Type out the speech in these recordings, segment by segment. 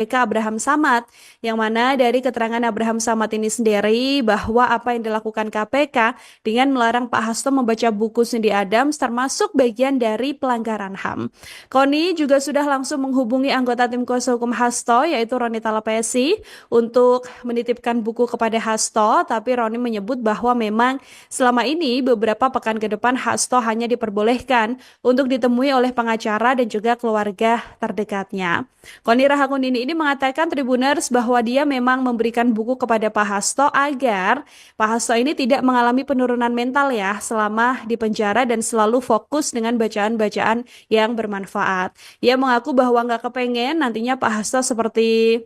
KPK Abraham Samad, yang mana dari keterangan Abraham Samad ini sendiri bahwa apa yang dilakukan KPK dengan melarang Pak Hasto membaca buku Cindy Adams termasuk bagian dari pelanggaran HAM. Koni juga sudah langsung menghubungi anggota tim kuasa hukum Hasto yaitu Roni Talapesi untuk menitipkan buku kepada Hasto, tapi Roni menyebut bahwa memang selama ini beberapa pekan ke depan Hasto hanya diperbolehkan untuk ditemui oleh pengacara dan juga keluarga terdekatnya. Koni Rahakundini ini mengatakan Tribuners bahwa dia memang memberikan buku kepada Pak Hasto agar Pak Hasto ini tidak mengalami penurunan mental ya selama di penjara dan selalu fokus dengan bacaan-bacaan yang bermanfaat. Ia mengaku bahwa nggak kepengen nantinya Pak Hasto seperti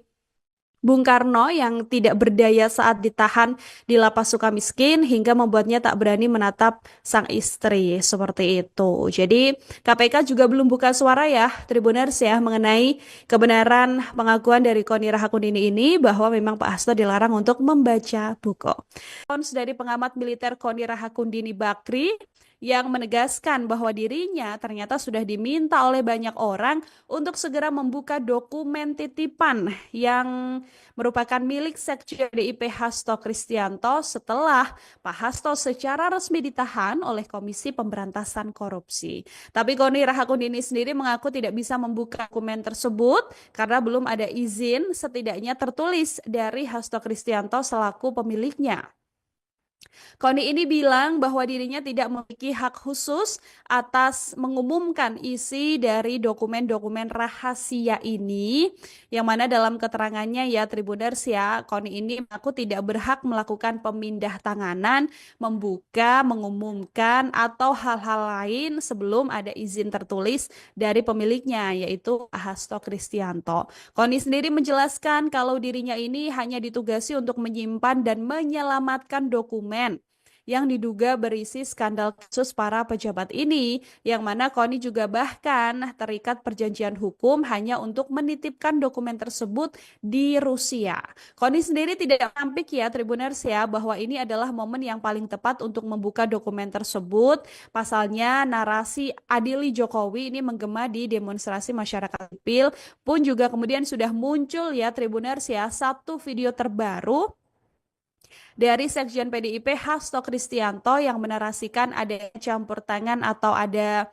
Bung Karno yang tidak berdaya saat ditahan di lapas Sukamiskin hingga membuatnya tak berani menatap sang istri seperti itu. Jadi KPK juga belum buka suara ya Tribuners ya mengenai kebenaran pengakuan dari Koni Rahakundini ini bahwa memang Pak Hasto dilarang untuk membaca buku. Dari pengamat militer Koni Rahakundini Bakri yang menegaskan bahwa dirinya ternyata sudah diminta oleh banyak orang untuk segera membuka dokumen titipan yang merupakan milik Sekjen PDIP Hasto Kristianto setelah Pak Hasto secara resmi ditahan oleh Komisi Pemberantasan Korupsi. Tapi Koni Rahakundini sendiri mengaku tidak bisa membuka dokumen tersebut karena belum ada izin setidaknya tertulis dari Hasto Kristianto selaku pemiliknya. Koni ini bilang bahwa dirinya tidak memiliki hak khusus atas mengumumkan isi dari dokumen-dokumen rahasia ini, yang mana dalam keterangannya ya Tribuners ya, Koni ini mengaku tidak berhak melakukan pemindah tanganan, membuka, mengumumkan, atau hal-hal lain sebelum ada izin tertulis dari pemiliknya, yaitu Hasto Kristianto. Koni sendiri menjelaskan kalau dirinya ini hanya ditugasi untuk menyimpan dan menyelamatkan dokumen yang diduga berisi skandal kasus para pejabat ini, yang mana Koni juga bahkan terikat perjanjian hukum hanya untuk menitipkan dokumen tersebut di Rusia. Koni sendiri tidak menampik ya Tribuners ya bahwa ini adalah momen yang paling tepat untuk membuka dokumen tersebut. Pasalnya narasi adili Jokowi ini menggema di demonstrasi masyarakat sipil pun juga kemudian sudah muncul ya Tribuners ya satu video terbaru dari Sekjen PDIP Hasto Kristianto yang menarasikan ada campur tangan atau ada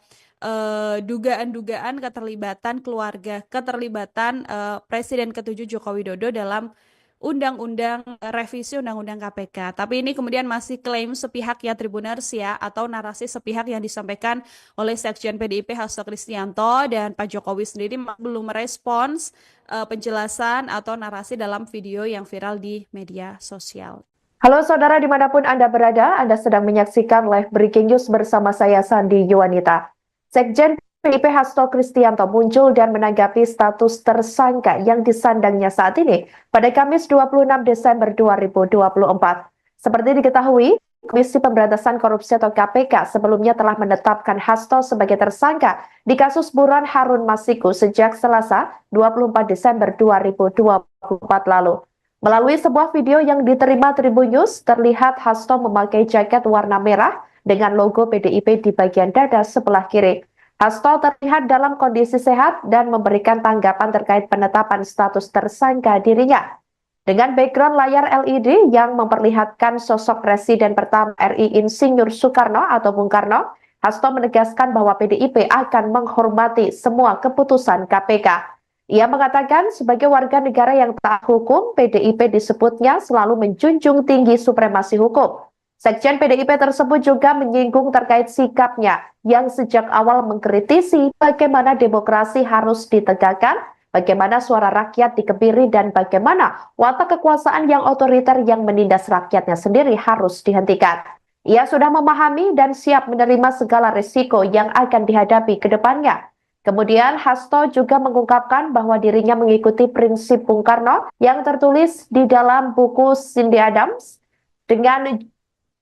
dugaan-dugaan keterlibatan keluarga, keterlibatan Presiden ke-7 Joko Widodo dalam undang-undang revisi undang-undang KPK. Tapi ini kemudian masih klaim sepihak ya Tribuners ya atau narasi sepihak yang disampaikan oleh Sekjen PDIP Hasto Kristianto, dan Pak Jokowi sendiri belum merespons penjelasan atau narasi dalam video yang viral di media sosial. Halo saudara dimanapun Anda berada, Anda sedang menyaksikan live breaking news bersama saya Sandi Yuwanita. Sekjen PDIP Hasto Kristianto muncul dan menanggapi status tersangka yang disandangnya saat ini pada Kamis 26 Desember 2024. Seperti diketahui, Komisi Pemberantasan Korupsi atau KPK sebelumnya telah menetapkan Hasto sebagai tersangka di kasus buron Harun Masiku sejak Selasa 24 Desember 2024 lalu. Melalui sebuah video yang diterima Tribun News, terlihat Hasto memakai jaket warna merah dengan logo PDIP di bagian dada sebelah kiri. Hasto terlihat dalam kondisi sehat dan memberikan tanggapan terkait penetapan status tersangka dirinya. Dengan background layar LED yang memperlihatkan sosok Presiden pertama RI Insinyur Soekarno atau Bung Karno, Hasto menegaskan bahwa PDIP akan menghormati semua keputusan KPK. Ia mengatakan sebagai warga negara yang taat hukum, PDIP disebutnya selalu menjunjung tinggi supremasi hukum. Sekjen PDIP tersebut juga menyinggung terkait sikapnya yang sejak awal mengkritisi bagaimana demokrasi harus ditegakkan, bagaimana suara rakyat dikebiri, dan bagaimana watak kekuasaan yang otoriter yang menindas rakyatnya sendiri harus dihentikan. Ia sudah memahami dan siap menerima segala risiko yang akan dihadapi ke depannya. Kemudian Hasto juga mengungkapkan bahwa dirinya mengikuti prinsip Bung Karno yang tertulis di dalam buku Cindy Adams, dengan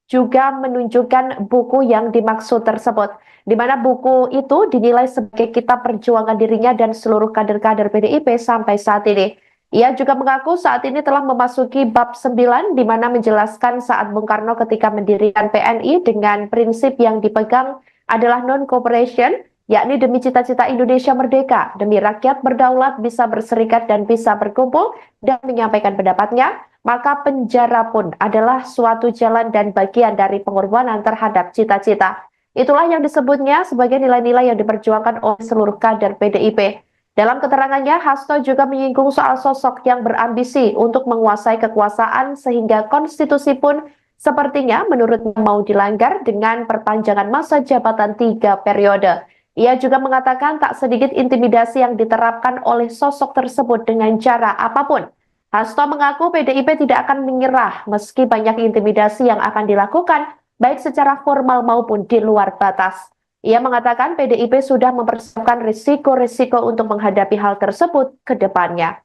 juga menunjukkan buku yang dimaksud tersebut, di mana buku itu dinilai sebagai kitab perjuangan dirinya dan seluruh kader-kader PDIP sampai saat ini. Ia juga mengaku saat ini telah memasuki bab 9, di mana menjelaskan saat Bung Karno ketika mendirikan PNI dengan prinsip yang dipegang adalah non-cooperation, yakni demi cita-cita Indonesia merdeka, demi rakyat berdaulat bisa berserikat dan bisa berkumpul dan menyampaikan pendapatnya, maka penjara pun adalah suatu jalan dan bagian dari pengorbanan terhadap cita-cita. Itulah yang disebutnya sebagai nilai-nilai yang diperjuangkan oleh seluruh kader PDIP. Dalam keterangannya, Hasto juga menyinggung soal sosok yang berambisi untuk menguasai kekuasaan sehingga konstitusi pun sepertinya menurutnya mau dilanggar dengan perpanjangan masa jabatan 3 periode. Ia juga mengatakan tak sedikit intimidasi yang diterapkan oleh sosok tersebut dengan cara apapun. Hasto mengaku PDIP tidak akan menyerah meski banyak intimidasi yang akan dilakukan, baik secara formal maupun di luar batas. Ia mengatakan PDIP sudah mempersiapkan risiko-risiko untuk menghadapi hal tersebut ke depannya.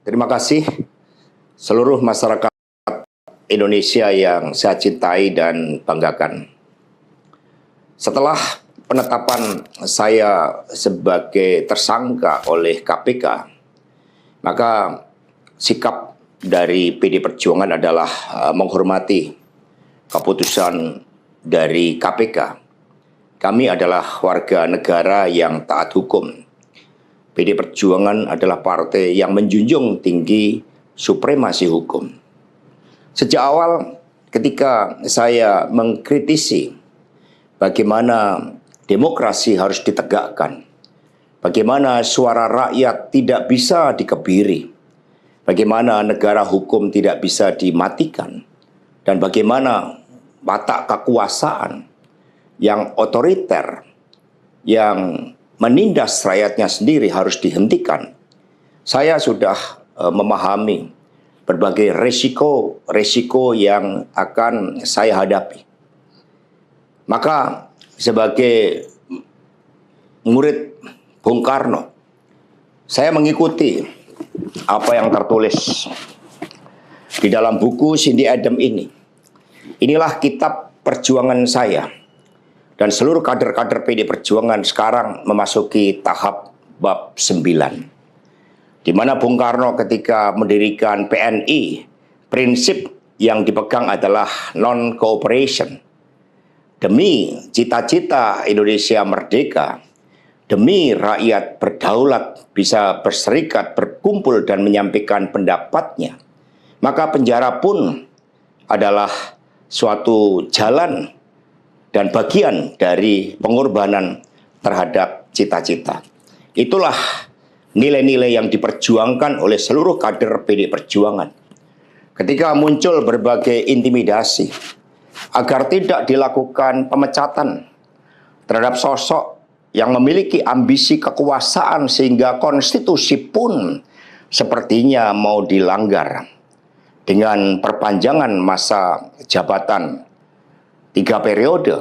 Terima kasih seluruh masyarakat Indonesia yang saya cintai dan banggakan. Setelah penetapan saya sebagai tersangka oleh KPK, maka sikap dari PD Perjuangan adalah menghormati keputusan dari KPK. Kami adalah warga negara yang taat hukum. PD Perjuangan adalah partai yang menjunjung tinggi supremasi hukum. Sejak awal ketika saya mengkritisi bagaimana demokrasi harus ditegakkan, bagaimana suara rakyat tidak bisa dikebiri, bagaimana negara hukum tidak bisa dimatikan, dan bagaimana watak kekuasaan yang otoriter, yang menindas rakyatnya sendiri harus dihentikan. Saya sudah memahami berbagai resiko yang akan saya hadapi. Maka sebagai murid Bung Karno, saya mengikuti apa yang tertulis di dalam buku Cindy Adams ini. Inilah kitab perjuangan saya. Dan seluruh kader-kader PD Perjuangan sekarang memasuki tahap bab 9. Di mana Bung Karno ketika mendirikan PNI, prinsip yang dipegang adalah non-cooperation. Demi cita-cita Indonesia merdeka, demi rakyat berdaulat bisa berserikat, berkumpul dan menyampaikan pendapatnya, maka penjara pun adalah suatu jalan dan bagian dari pengorbanan terhadap cita-cita. Itulah nilai-nilai yang diperjuangkan oleh seluruh kader PD Perjuangan. Ketika muncul berbagai intimidasi agar tidak dilakukan pemecatan terhadap sosok yang memiliki ambisi kekuasaan sehingga konstitusi pun sepertinya mau dilanggar dengan perpanjangan masa jabatan 3 periode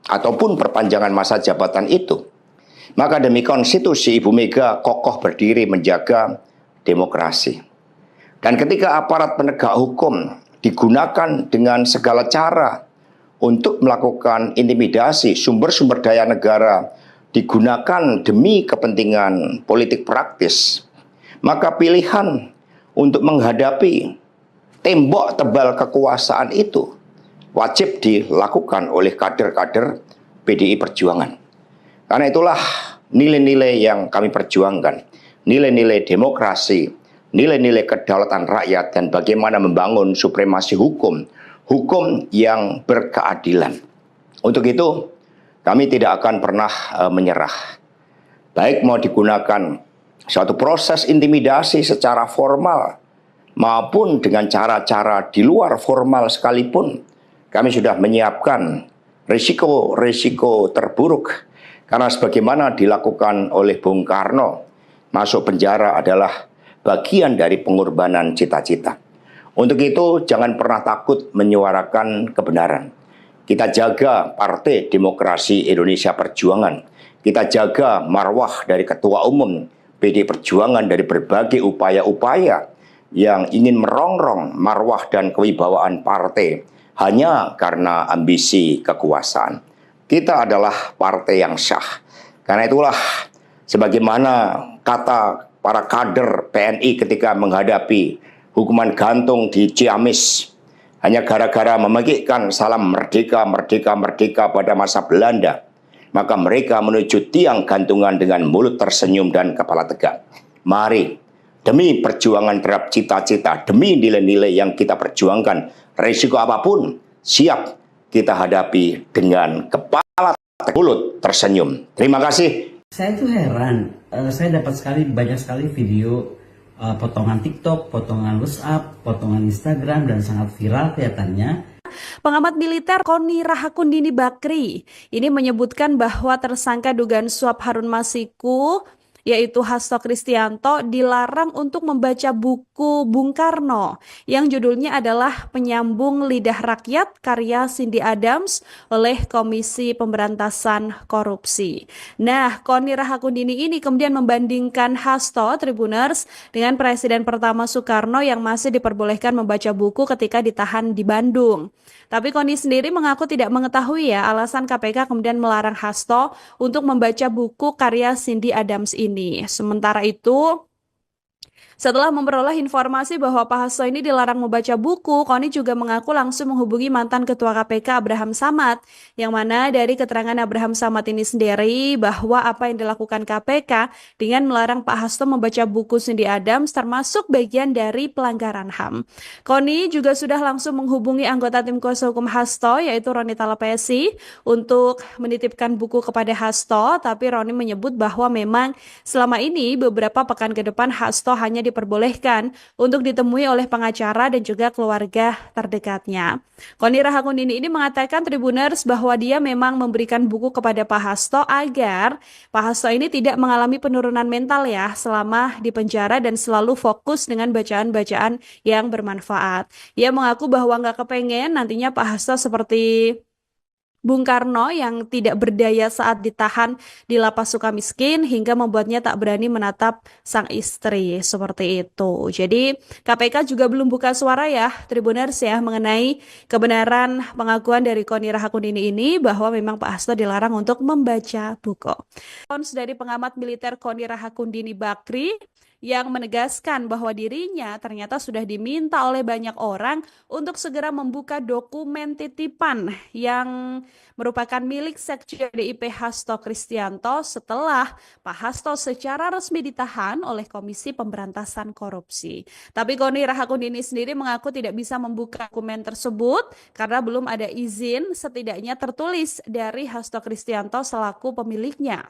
ataupun perpanjangan masa jabatan itu, maka demi konstitusi Ibu Mega kokoh berdiri menjaga demokrasi. Dan ketika aparat penegak hukum digunakan dengan segala cara untuk melakukan intimidasi, sumber-sumber daya negara digunakan demi kepentingan politik praktis, maka pilihan untuk menghadapi tembok tebal kekuasaan itu wajib dilakukan oleh kader-kader PDI Perjuangan. Karena itulah nilai-nilai yang kami perjuangkan, nilai-nilai demokrasi, nilai-nilai kedaulatan rakyat, dan bagaimana membangun supremasi hukum, hukum yang berkeadilan. Untuk itu, kami tidak akan pernah menyerah. Baik mau digunakan suatu proses intimidasi secara formal, maupun dengan cara-cara di luar formal sekalipun, kami sudah menyiapkan risiko-risiko terburuk. Karena sebagaimana dilakukan oleh Bung Karno, masuk penjara adalah bagian dari pengorbanan cita-cita. Untuk itu jangan pernah takut menyuarakan kebenaran. Kita jaga Partai Demokrasi Indonesia Perjuangan. Kita jaga marwah dari Ketua Umum PD Perjuangan dari berbagai upaya-upaya yang ingin merongrong marwah dan kewibawaan partai hanya karena ambisi kekuasaan. Kita adalah partai yang sah. Karena itulah sebagaimana kata para kader PNI ketika menghadapi hukuman gantung di Ciamis, hanya gara-gara memegikkan salam merdeka, merdeka, merdeka pada masa Belanda, maka mereka menuju tiang gantungan dengan mulut tersenyum dan kepala tegak. Mari, demi perjuangan terhadap cita-cita, demi nilai-nilai yang kita perjuangkan, risiko apapun siap kita hadapi dengan kepala mulut tersenyum. Terima kasih. Saya tuh heran, saya dapat banyak sekali video potongan TikTok, potongan WhatsApp, potongan Instagram, dan sangat viral kelihatannya. Pengamat militer Koni Rahakundini Bakri ini menyebutkan bahwa tersangka dugaan suap Harun Masiku yaitu Hasto Kristianto dilarang untuk membaca buku Bung Karno yang judulnya adalah Penyambung Lidah Rakyat karya Cindy Adams oleh Komisi Pemberantasan Korupsi. Nah, Koni Rahakundini ini kemudian membandingkan Hasto Tribuners dengan Presiden pertama Soekarno yang masih diperbolehkan membaca buku ketika ditahan di Bandung. Tapi Koni sendiri mengaku tidak mengetahui ya alasan KPK kemudian melarang Hasto untuk membaca buku karya Cindy Adams ini. Sementara itu, setelah memperoleh informasi bahwa Pak Hasto ini dilarang membaca buku, Koni juga mengaku langsung menghubungi mantan Ketua KPK Abraham Samad, yang mana dari keterangan Abraham Samad ini sendiri bahwa apa yang dilakukan KPK dengan melarang Pak Hasto membaca buku Cindy Adams termasuk bagian dari pelanggaran HAM. Koni juga sudah langsung menghubungi anggota tim kuasa hukum Hasto yaitu Roni Talapesi untuk menitipkan buku kepada Hasto, tapi Roni menyebut bahwa memang selama ini beberapa pekan ke depan Hasto hanya diperbolehkan untuk ditemui oleh pengacara dan juga keluarga terdekatnya. Koni Rahakundini ini mengatakan Tribuners bahwa dia memang memberikan buku kepada Pak Hasto agar Pak Hasto ini tidak mengalami penurunan mental ya selama di penjara dan selalu fokus dengan bacaan-bacaan yang bermanfaat. Ia mengaku bahwa nggak kepengen nantinya Pak Hasto seperti Bung Karno yang tidak berdaya saat ditahan di lapas Sukamiskin hingga membuatnya tak berani menatap sang istri seperti itu. Jadi KPK juga belum buka suara ya Tribuners ya mengenai kebenaran pengakuan dari Koni Rahakundini ini bahwa memang Pak Hasto dilarang untuk membaca buku. Dari pengamat militer Koni Rahakundini Bakri yang menegaskan bahwa dirinya ternyata sudah diminta oleh banyak orang untuk segera membuka dokumen titipan yang merupakan milik Sekjen PDIP Hasto Kristianto setelah Pak Hasto secara resmi ditahan oleh Komisi Pemberantasan Korupsi. Tapi Koni Rahakundini sendiri mengaku tidak bisa membuka dokumen tersebut karena belum ada izin setidaknya tertulis dari Hasto Kristianto selaku pemiliknya.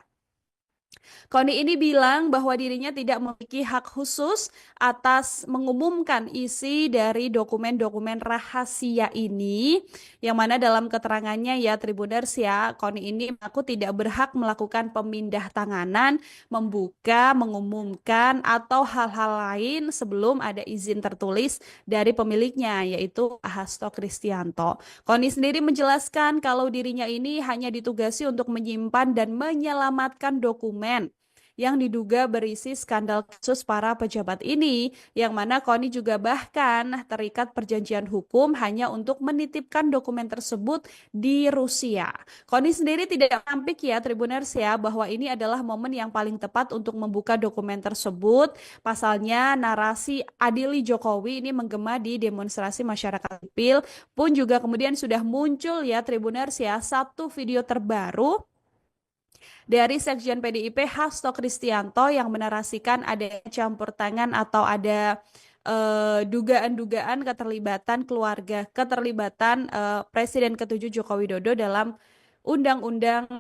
Koni ini bilang bahwa dirinya tidak memiliki hak khusus atas mengumumkan isi dari dokumen-dokumen rahasia ini, yang mana dalam keterangannya ya Tribuners ya, Koni ini mengaku tidak berhak melakukan pemindah tanganan, membuka, mengumumkan, atau hal-hal lain sebelum ada izin tertulis dari pemiliknya, yaitu Hasto Kristianto. Koni sendiri menjelaskan kalau dirinya ini hanya ditugasi untuk menyimpan dan menyelamatkan dokumen yang diduga berisi skandal kasus para pejabat ini, yang mana Koni juga bahkan terikat perjanjian hukum hanya untuk menitipkan dokumen tersebut di Rusia. Koni sendiri tidak menampik ya Tribuners ya bahwa ini adalah momen yang paling tepat untuk membuka dokumen tersebut. Pasalnya narasi adili Jokowi ini menggema di demonstrasi masyarakat sipil pun juga kemudian sudah muncul ya Tribuners ya satu video terbaru dari Sekjen PDIP Hasto Kristianto yang menarasikan ada campur tangan atau ada dugaan-dugaan keterlibatan Presiden ke-7 Joko Widodo dalam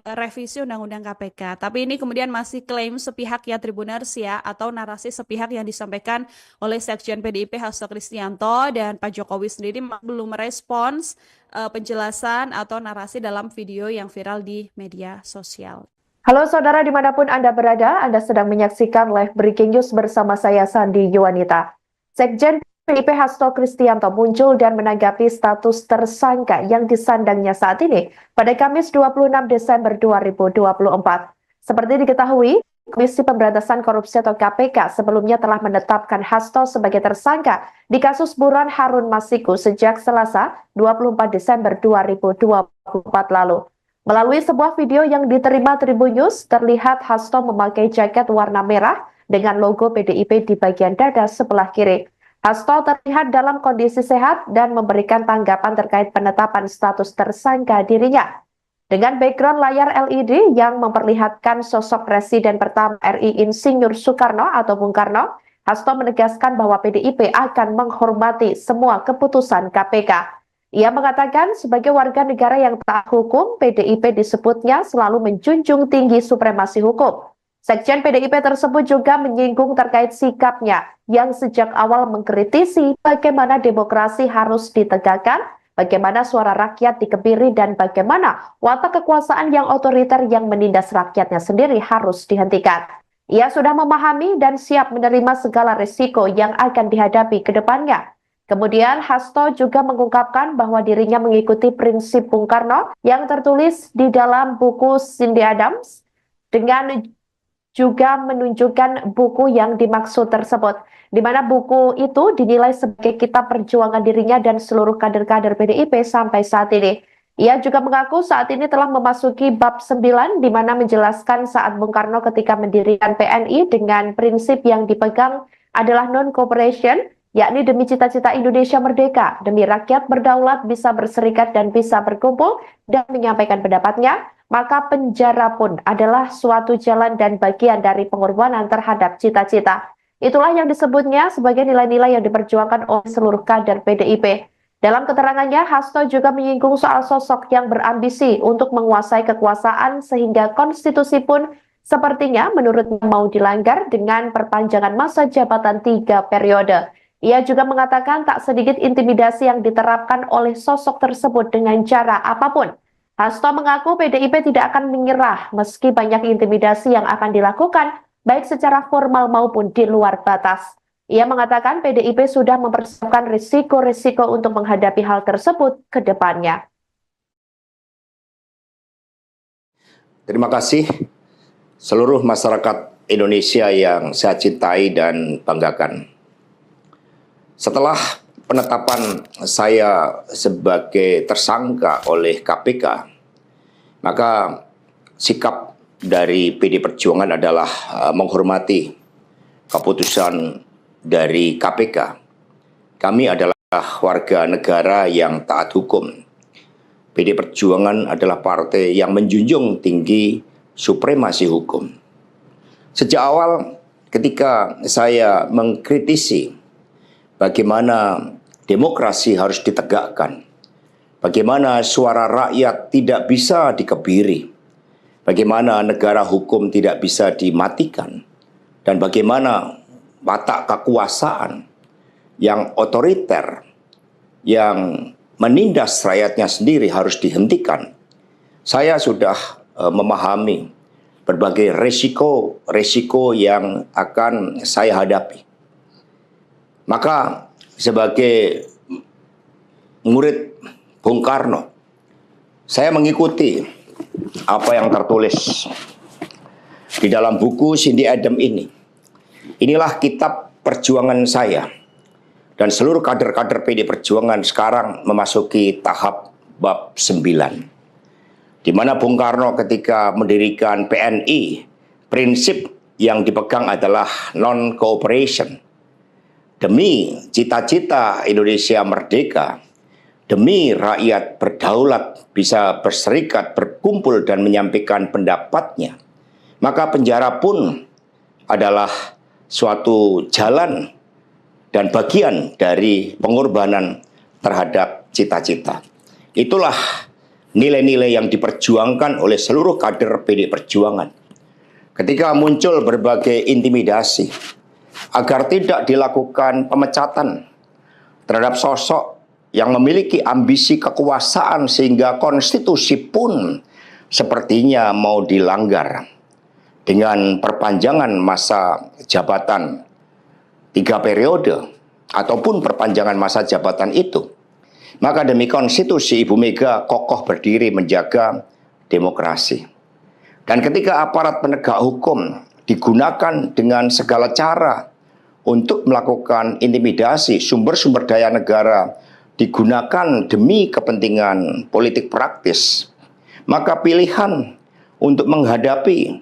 revisi Undang-Undang KPK. Tapi ini kemudian masih klaim sepihak ya Tribuners ya, atau narasi sepihak yang disampaikan oleh Sekjen PDIP Hasto Kristianto, dan Pak Jokowi sendiri belum merespons penjelasan atau narasi dalam video yang viral di media sosial. Halo saudara dimanapun Anda berada, Anda sedang menyaksikan live breaking news bersama saya Sandi Yuwanita. Sekjen PDIP Hasto Kristianto muncul dan menanggapi status tersangka yang disandangnya saat ini pada Kamis 26 Desember 2024. Seperti diketahui, Komisi Pemberantasan Korupsi atau KPK sebelumnya telah menetapkan Hasto sebagai tersangka di kasus buron Harun Masiku sejak Selasa 24 Desember 2024 lalu. Melalui sebuah video yang diterima Tribun News, terlihat Hasto memakai jaket warna merah dengan logo PDIP di bagian dada sebelah kiri. Hasto terlihat dalam kondisi sehat dan memberikan tanggapan terkait penetapan status tersangka dirinya. Dengan background layar LED yang memperlihatkan sosok Presiden pertama RI Insinyur Soekarno atau Bung Karno, Hasto menegaskan bahwa PDIP akan menghormati semua keputusan KPK. Ia mengatakan sebagai warga negara yang taat hukum, PDIP disebutnya selalu menjunjung tinggi supremasi hukum. Sekjen PDIP tersebut juga menyinggung terkait sikapnya yang sejak awal mengkritisi bagaimana demokrasi harus ditegakkan, bagaimana suara rakyat dikebiri, dan bagaimana watak kekuasaan yang otoriter yang menindas rakyatnya sendiri harus dihentikan. Ia sudah memahami dan siap menerima segala risiko yang akan dihadapi ke depannya. Kemudian Hasto juga mengungkapkan bahwa dirinya mengikuti prinsip Bung Karno yang tertulis di dalam buku Cindy Adams dengan juga menunjukkan buku yang dimaksud tersebut, di mana buku itu dinilai sebagai kitab perjuangan dirinya dan seluruh kader-kader PDIP sampai saat ini. Ia juga mengaku saat ini telah memasuki bab 9, di mana menjelaskan saat Bung Karno ketika mendirikan PNI dengan prinsip yang dipegang adalah non-cooperation, yakni demi cita-cita Indonesia merdeka, demi rakyat berdaulat, bisa berserikat dan bisa berkumpul dan menyampaikan pendapatnya, maka penjara pun adalah suatu jalan dan bagian dari pengorbanan terhadap cita-cita. Itulah yang disebutnya sebagai nilai-nilai yang diperjuangkan oleh seluruh kader PDIP. Dalam keterangannya, Hasto juga menyinggung soal sosok yang berambisi untuk menguasai kekuasaan sehingga konstitusi pun sepertinya menurutnya mau dilanggar dengan perpanjangan masa jabatan 3 periode. Ia juga mengatakan tak sedikit intimidasi yang diterapkan oleh sosok tersebut dengan cara apapun. Hasto mengaku PDIP tidak akan menyerah meski banyak intimidasi yang akan dilakukan, baik secara formal maupun di luar batas. Ia mengatakan PDIP sudah mempersiapkan risiko-risiko untuk menghadapi hal tersebut ke depannya. Terima kasih seluruh masyarakat Indonesia yang saya cintai dan banggakan. Setelah penetapan saya sebagai tersangka oleh KPK, maka sikap dari PD Perjuangan adalah menghormati keputusan dari KPK. Kami adalah warga negara yang taat hukum. PD Perjuangan adalah partai yang menjunjung tinggi supremasi hukum. Sejak awal ketika saya mengkritisi bagaimana demokrasi harus ditegakkan, bagaimana suara rakyat tidak bisa dikebiri, bagaimana negara hukum tidak bisa dimatikan, dan bagaimana watak kekuasaan yang otoriter, yang menindas rakyatnya sendiri harus dihentikan. Saya sudah memahami berbagai resiko yang akan saya hadapi. Maka sebagai murid Bung Karno, saya mengikuti apa yang tertulis di dalam buku Cindy Adams ini. Inilah kitab perjuangan saya. Dan seluruh kader-kader PD Perjuangan sekarang memasuki tahap bab 9. Di mana Bung Karno ketika mendirikan PNI, prinsip yang dipegang adalah non-cooperation. Demi cita-cita Indonesia merdeka, demi rakyat berdaulat bisa berserikat, berkumpul dan menyampaikan pendapatnya, maka penjara pun adalah suatu jalan dan bagian dari pengorbanan terhadap cita-cita. Itulah nilai-nilai yang diperjuangkan oleh seluruh kader PD Perjuangan. Ketika muncul berbagai intimidasi agar tidak dilakukan pemecatan terhadap sosok yang memiliki ambisi kekuasaan sehingga konstitusi pun sepertinya mau dilanggar dengan perpanjangan masa jabatan 3 periode ataupun perpanjangan masa jabatan itu, maka demi konstitusi Ibu Mega kokoh berdiri menjaga demokrasi. Dan ketika aparat penegak hukum digunakan dengan segala cara untuk melakukan intimidasi, sumber-sumber daya negara digunakan demi kepentingan politik praktis, maka pilihan untuk menghadapi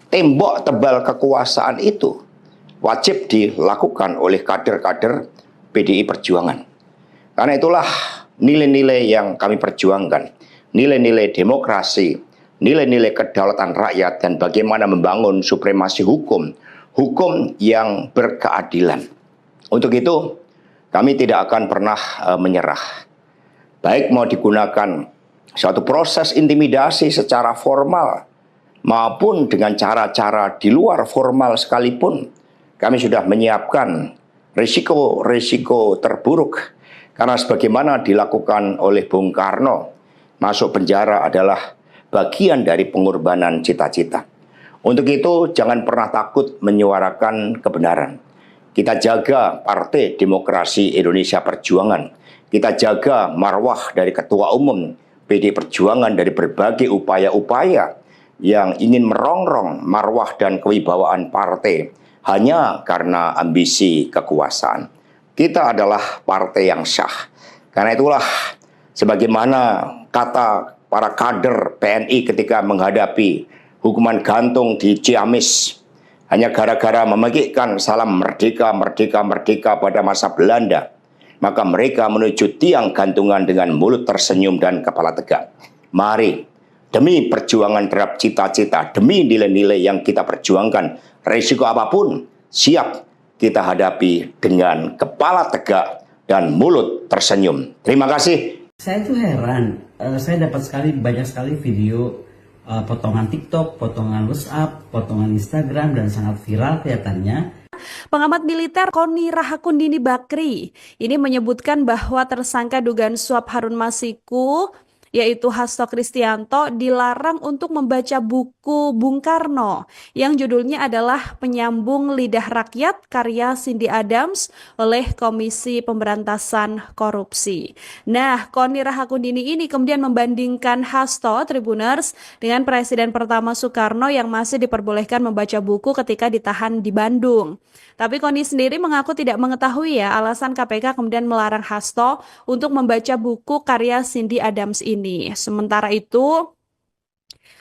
tembok tebal kekuasaan itu wajib dilakukan oleh kader-kader PDI Perjuangan. Karena itulah nilai-nilai yang kami perjuangkan, nilai-nilai demokrasi, nilai-nilai kedaulatan rakyat, dan bagaimana membangun supremasi hukum, hukum yang berkeadilan. Untuk itu, kami tidak akan pernah menyerah. Baik mau digunakan suatu proses intimidasi secara formal maupun dengan cara-cara di luar formal sekalipun, kami sudah menyiapkan risiko-risiko terburuk. Karena sebagaimana dilakukan oleh Bung Karno, masuk penjara adalah bagian dari pengorbanan cita-cita. Untuk itu, jangan pernah takut menyuarakan kebenaran. Kita jaga Partai Demokrasi Indonesia Perjuangan. Kita jaga marwah dari Ketua Umum PDI Perjuangan dari berbagai upaya-upaya yang ingin merongrong marwah dan kewibawaan partai hanya karena ambisi kekuasaan. Kita adalah partai yang sah. Karena itulah, sebagaimana kata para kader PNI ketika menghadapi hukuman gantung di Ciamis, hanya gara-gara memegikkan salam merdeka, merdeka, merdeka pada masa Belanda, maka mereka menuju tiang gantungan dengan mulut tersenyum dan kepala tegak. Mari, demi perjuangan terhadap cita-cita, demi nilai-nilai yang kita perjuangkan, risiko apapun siap kita hadapi dengan kepala tegak dan mulut tersenyum. Terima kasih. Saya tuh heran, saya dapat banyak sekali video potongan TikTok, potongan WhatsApp, potongan Instagram, dan sangat viral kelihatannya. Pengamat militer Koni Rahakundini Bakri ini menyebutkan bahwa tersangka dugaan suap Harun Masiku, yaitu Hasto Kristianto, dilarang untuk membaca buku Bung Karno yang judulnya adalah Penyambung Lidah Rakyat karya Cindy Adams oleh Komisi Pemberantasan Korupsi. Nah, Koni Rahakundini ini kemudian membandingkan Hasto Tribuners dengan Presiden pertama Soekarno yang masih diperbolehkan membaca buku ketika ditahan di Bandung. Tapi Koni sendiri mengaku tidak mengetahui alasan KPK kemudian melarang Hasto untuk membaca buku karya Cindy Adams ini. Sementara itu,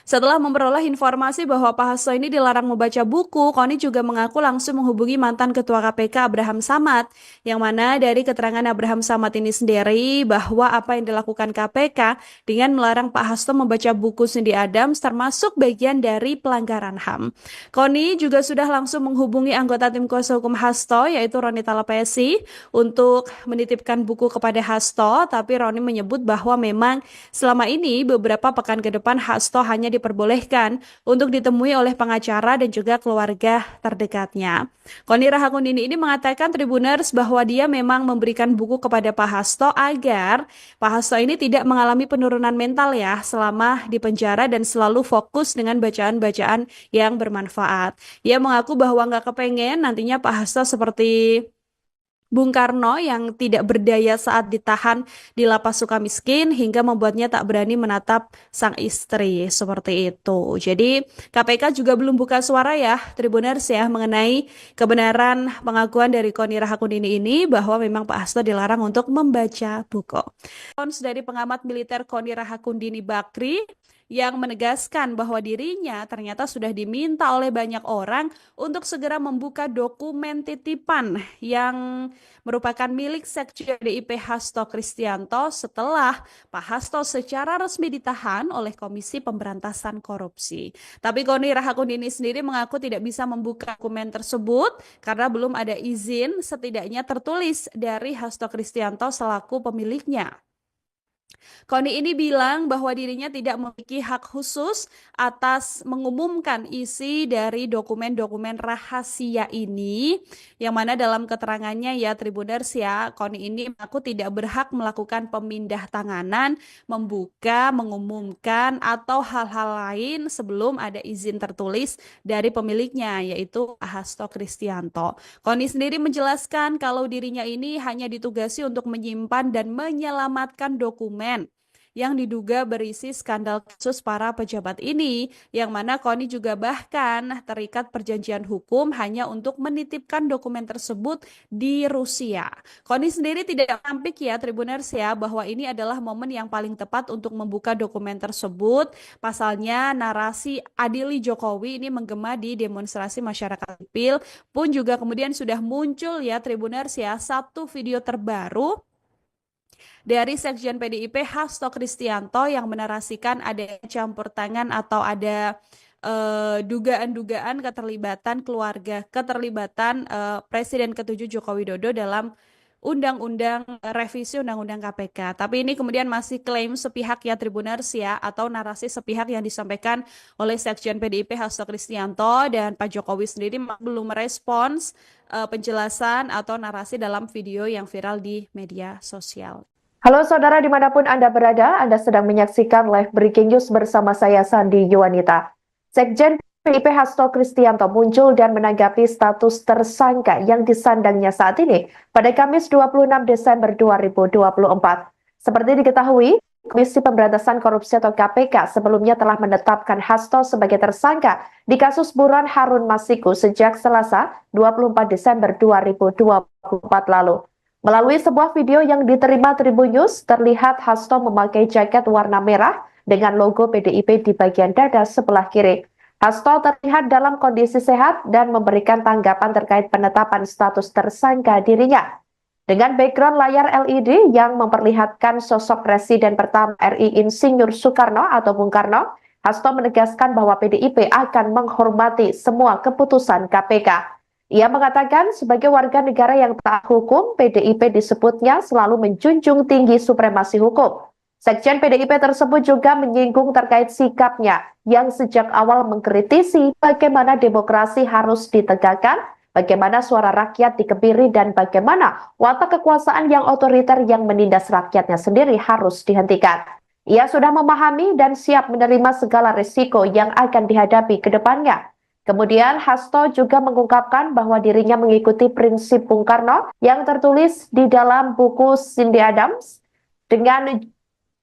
setelah memperoleh informasi bahwa Pak Hasto ini dilarang membaca buku, Koni juga mengaku langsung menghubungi mantan Ketua KPK Abraham Samad, yang mana dari keterangan Abraham Samad ini sendiri bahwa apa yang dilakukan KPK dengan melarang Pak Hasto membaca buku Cindy Adams termasuk bagian dari pelanggaran HAM. Koni juga sudah langsung menghubungi anggota tim kuasa hukum Hasto, yaitu Roni Talapesi, untuk menitipkan buku kepada Hasto, tapi Roni menyebut bahwa memang selama ini beberapa pekan ke depan Hasto hanya diperbolehkan untuk ditemui oleh pengacara dan juga keluarga terdekatnya. Koni Rahakundini ini mengatakan Tribuners bahwa dia memang memberikan buku kepada Pak Hasto agar Pak Hasto ini tidak mengalami penurunan mental selama di penjara dan selalu fokus dengan bacaan-bacaan yang bermanfaat. Ia mengaku bahwa nggak kepengen nantinya Pak Hasto seperti Bung Karno yang tidak berdaya saat ditahan di lapas Sukamiskin hingga membuatnya tak berani menatap sang istri seperti itu. Jadi KPK juga belum buka suara Tribuners mengenai kebenaran pengakuan dari Koni Rahakundini ini bahwa memang Pak Hasto dilarang untuk membaca buku. Dari pengamat militer Koni Rahakundini Bakri yang menegaskan bahwa dirinya ternyata sudah diminta oleh banyak orang untuk segera membuka dokumen titipan yang merupakan milik Sekjen PDIP Hasto Kristianto setelah Pak Hasto secara resmi ditahan oleh Komisi Pemberantasan Korupsi. Tapi Koni Rahakundini sendiri mengaku tidak bisa membuka dokumen tersebut karena belum ada izin setidaknya tertulis dari Hasto Kristianto selaku pemiliknya. Koni ini bilang bahwa dirinya tidak memiliki hak khusus atas mengumumkan isi dari dokumen-dokumen rahasia ini, yang mana dalam keterangannya Tribuners Koni ini mengaku tidak berhak melakukan pemindah tanganan, membuka, mengumumkan, atau hal-hal lain sebelum ada izin tertulis dari pemiliknya, yaitu Hasto Kristianto. Koni sendiri menjelaskan kalau dirinya ini hanya ditugasi untuk menyimpan dan menyelamatkan dokumen yang diduga berisi skandal kasus para pejabat ini, yang mana Koni juga bahkan terikat perjanjian hukum hanya untuk menitipkan dokumen tersebut di Rusia. Koni sendiri tidak menampik ya Tribuners ya bahwa ini adalah momen yang paling tepat untuk membuka dokumen tersebut. Pasalnya narasi adili Jokowi ini menggema di demonstrasi masyarakat sipil pun juga kemudian sudah muncul ya Tribuners ya satu video terbaru dari Sekjen PDIP Hasto Kristianto yang menarasikan ada campur tangan atau ada dugaan-dugaan keterlibatan keluarga, keterlibatan Presiden ke-7 Joko Widodo dalam revisi Undang-Undang KPK. Tapi ini kemudian masih klaim sepihak ya Tribuners ya, atau narasi sepihak yang disampaikan oleh Sekjen PDIP Hasto Kristianto, dan Pak Jokowi sendiri belum merespons penjelasan atau narasi dalam video yang viral di media sosial. Halo saudara dimanapun Anda berada, Anda sedang menyaksikan live breaking news bersama saya Sandi Yuwanita. Sekjen PDIP Hasto Kristianto muncul dan menanggapi status tersangka yang disandangnya saat ini pada Kamis 26 Desember 2024. Seperti diketahui, Komisi Pemberantasan Korupsi atau KPK sebelumnya telah menetapkan Hasto sebagai tersangka di kasus buron Harun Masiku sejak Selasa 24 Desember 2024 lalu. Melalui sebuah video yang diterima Tribun News, terlihat Hasto memakai jaket warna merah dengan logo PDIP di bagian dada sebelah kiri. Hasto terlihat dalam kondisi sehat dan memberikan tanggapan terkait penetapan status tersangka dirinya. Dengan background layar LED yang memperlihatkan sosok Presiden pertama RI Insinyur Soekarno atau Bung Karno, Hasto menegaskan bahwa PDIP akan menghormati semua keputusan KPK. Ia mengatakan sebagai warga negara yang taat hukum, PDIP disebutnya selalu menjunjung tinggi supremasi hukum. Sekjen PDIP tersebut juga menyinggung terkait sikapnya yang sejak awal mengkritisi bagaimana demokrasi harus ditegakkan, bagaimana suara rakyat dikebiri, dan bagaimana watak kekuasaan yang otoriter yang menindas rakyatnya sendiri harus dihentikan. Ia sudah memahami dan siap menerima segala risiko yang akan dihadapi ke depannya. Kemudian Hasto juga mengungkapkan bahwa dirinya mengikuti prinsip Bung Karno yang tertulis di dalam buku Cindy Adams, dengan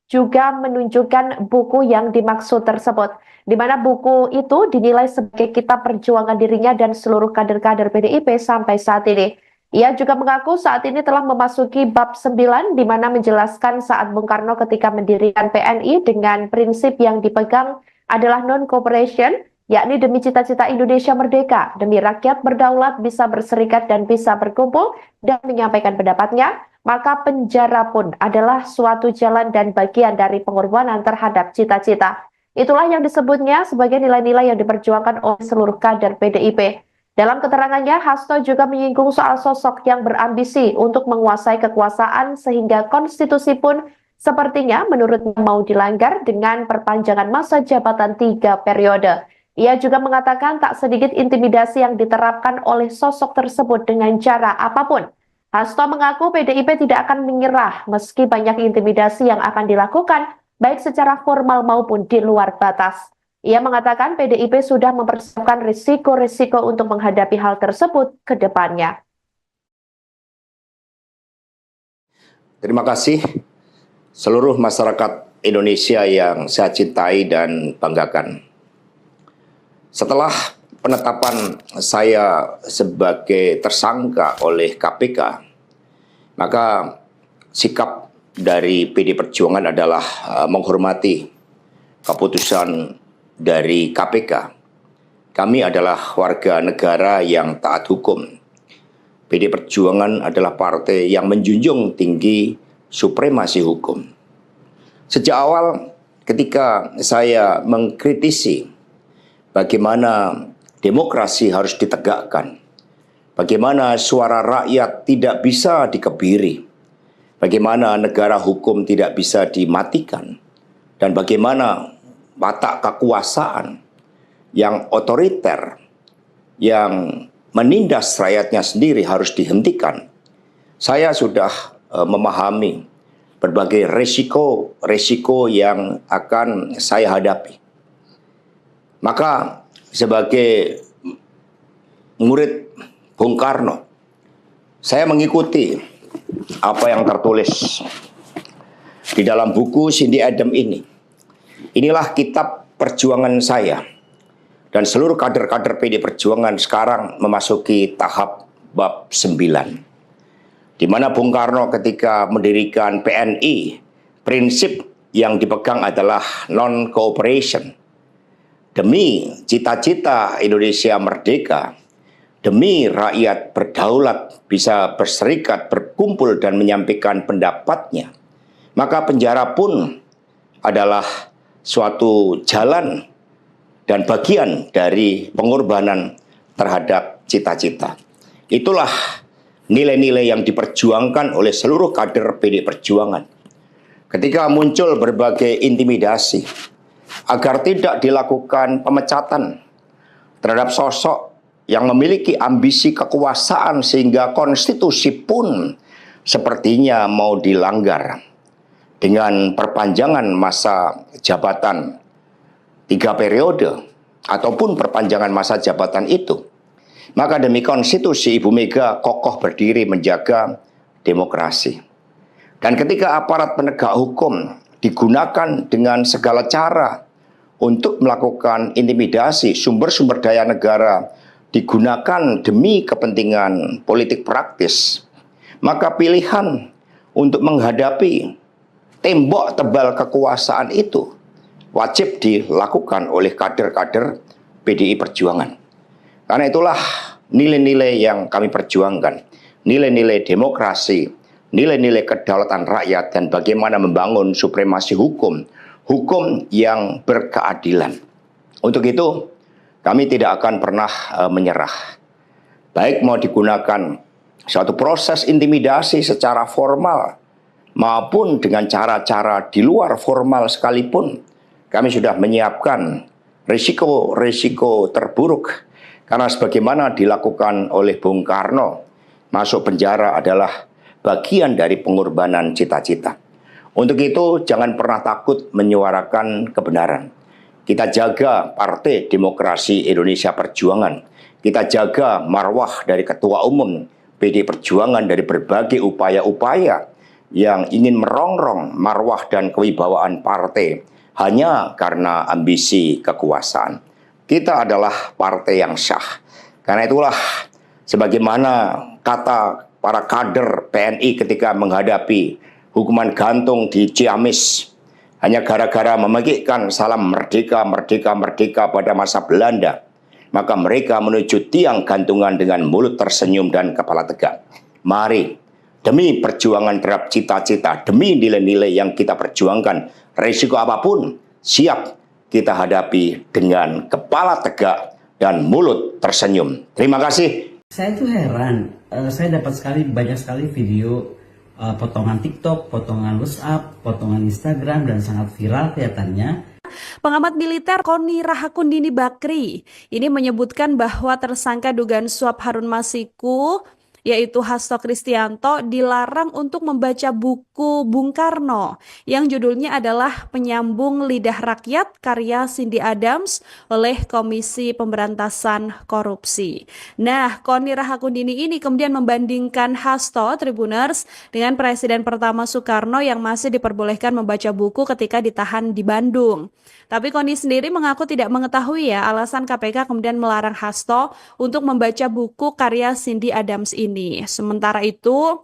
juga menunjukkan buku yang dimaksud tersebut, di mana buku itu dinilai sebagai kitab perjuangan dirinya dan seluruh kader-kader PDIP sampai saat ini. Ia juga mengaku saat ini telah memasuki bab 9, di mana menjelaskan saat Bung Karno ketika mendirikan PNI dengan prinsip yang dipegang adalah non-cooperation, yakni demi cita-cita Indonesia merdeka, demi rakyat berdaulat, bisa berserikat dan bisa berkumpul dan menyampaikan pendapatnya, maka penjara pun adalah suatu jalan dan bagian dari pengorbanan terhadap cita-cita. Itulah yang disebutnya sebagai nilai-nilai yang diperjuangkan oleh seluruh kader PDIP. Dalam keterangannya, Hasto juga menyinggung soal sosok yang berambisi untuk menguasai kekuasaan sehingga konstitusi pun sepertinya menurutnya mau dilanggar dengan perpanjangan masa jabatan 3 periode. Ia juga mengatakan tak sedikit intimidasi yang diterapkan oleh sosok tersebut dengan cara apapun. Hasto mengaku PDIP tidak akan menyerah meski banyak intimidasi yang akan dilakukan, baik secara formal maupun di luar batas. Ia mengatakan PDIP sudah mempersiapkan risiko-risiko untuk menghadapi hal tersebut ke depannya. Terima kasih seluruh masyarakat Indonesia yang saya cintai dan banggakan. Setelah penetapan saya sebagai tersangka oleh KPK, maka sikap dari PD Perjuangan adalah menghormati keputusan dari KPK. Kami adalah warga negara yang taat hukum. PD Perjuangan adalah partai yang menjunjung tinggi supremasi hukum. Sejak awal ketika saya mengkritisi bagaimana demokrasi harus ditegakkan, bagaimana suara rakyat tidak bisa dikebiri, bagaimana negara hukum tidak bisa dimatikan, dan bagaimana watak kekuasaan yang otoriter, yang menindas rakyatnya sendiri harus dihentikan. Saya sudah memahami berbagai resiko yang akan saya hadapi. Maka sebagai murid Bung Karno, saya mengikuti apa yang tertulis di dalam buku Cindy Adam ini. Inilah kitab perjuangan saya. Dan seluruh kader-kader PD Perjuangan sekarang memasuki tahap bab 9. Di mana Bung Karno ketika mendirikan PNI, prinsip yang dipegang adalah non-cooperation. Demi cita-cita Indonesia merdeka, demi rakyat berdaulat, bisa berserikat, berkumpul, dan menyampaikan pendapatnya, maka penjara pun adalah suatu jalan dan bagian dari pengorbanan terhadap cita-cita. Itulah nilai-nilai yang diperjuangkan oleh seluruh kader PD Perjuangan. Ketika muncul berbagai intimidasi, agar tidak dilakukan pemecatan terhadap sosok yang memiliki ambisi kekuasaan sehingga konstitusi pun sepertinya mau dilanggar dengan perpanjangan masa jabatan 3 periode ataupun perpanjangan masa jabatan itu. Maka demi konstitusi Ibu Mega kokoh berdiri menjaga demokrasi. Dan ketika aparat penegak hukum digunakan dengan segala cara untuk melakukan intimidasi, sumber-sumber daya negara digunakan demi kepentingan politik praktis, maka pilihan untuk menghadapi tembok tebal kekuasaan itu wajib dilakukan oleh kader-kader PDI Perjuangan. Karena itulah nilai-nilai yang kami perjuangkan, nilai-nilai demokrasi, nilai-nilai kedaulatan rakyat, dan bagaimana membangun supremasi hukum, hukum yang berkeadilan. Untuk itu, kami tidak akan pernah menyerah. Baik mau digunakan suatu proses intimidasi secara formal, maupun dengan cara-cara di luar formal sekalipun, kami sudah menyiapkan risiko-risiko terburuk. Karena sebagaimana dilakukan oleh Bung Karno, masuk penjara adalah bagian dari pengorbanan cita-cita. Untuk itu jangan pernah takut menyuarakan kebenaran. Kita jaga Partai Demokrasi Indonesia Perjuangan. Kita jaga marwah dari Ketua Umum PD Perjuangan dari berbagai upaya-upaya yang ingin merongrong marwah dan kewibawaan partai hanya karena ambisi kekuasaan. Kita adalah partai yang sah. Karena itulah sebagaimana kata para kader PNI ketika menghadapi hukuman gantung di Ciamis hanya gara-gara memegikkan salam merdeka, merdeka, merdeka pada masa Belanda, maka mereka menuju tiang gantungan dengan mulut tersenyum dan kepala tegak. Mari, demi perjuangan terhadap cita-cita, demi nilai-nilai yang kita perjuangkan, risiko apapun siap kita hadapi dengan kepala tegak dan mulut tersenyum. Terima kasih. Saya tuh heran, saya dapat banyak sekali video potongan TikTok, potongan WhatsApp, potongan Instagram, dan sangat viral kelihatannya. Pengamat militer Koni Rahakundini Bakri ini menyebutkan bahwa tersangka dugaan suap Harun Masiku yaitu Hasto Kristianto dilarang untuk membaca buku Bung Karno yang judulnya adalah Penyambung Lidah Rakyat karya Cindy Adams oleh Komisi Pemberantasan Korupsi. Nah, Koni Rahakundini ini kemudian membandingkan Hasto Tribuners dengan Presiden pertama Soekarno yang masih diperbolehkan membaca buku ketika ditahan di Bandung. Tapi Koni sendiri mengaku tidak mengetahui ya alasan KPK kemudian melarang Hasto untuk membaca buku karya Cindy Adams ini. Sementara itu,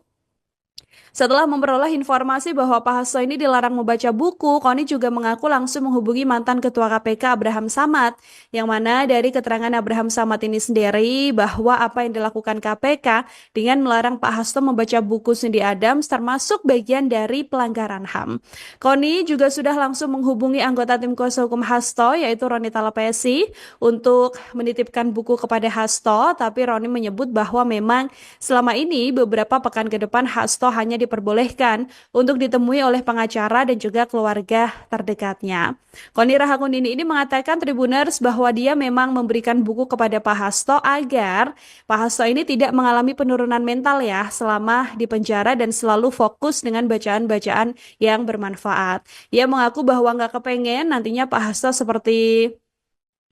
setelah memperoleh informasi bahwa Pak Hasto ini dilarang membaca buku, Koni juga mengaku langsung menghubungi mantan Ketua KPK Abraham Samad, yang mana dari keterangan Abraham Samad ini sendiri bahwa apa yang dilakukan KPK dengan melarang Pak Hasto membaca buku Cindy Adams termasuk bagian dari pelanggaran HAM. Koni juga sudah langsung menghubungi anggota tim kuasa hukum Hasto yaitu Roni Talapesi untuk menitipkan buku kepada Hasto, tapi Roni menyebut bahwa memang selama ini beberapa pekan ke depan Hasto hanya diperbolehkan untuk ditemui oleh pengacara dan juga keluarga terdekatnya. Koni Rahakundini ini mengatakan Tribuners bahwa dia memang memberikan buku kepada Pak Hasto agar Pak Hasto ini tidak mengalami penurunan mental ya selama di penjara dan selalu fokus dengan bacaan-bacaan yang bermanfaat. Ia mengaku bahwa nggak kepengen nantinya Pak Hasto seperti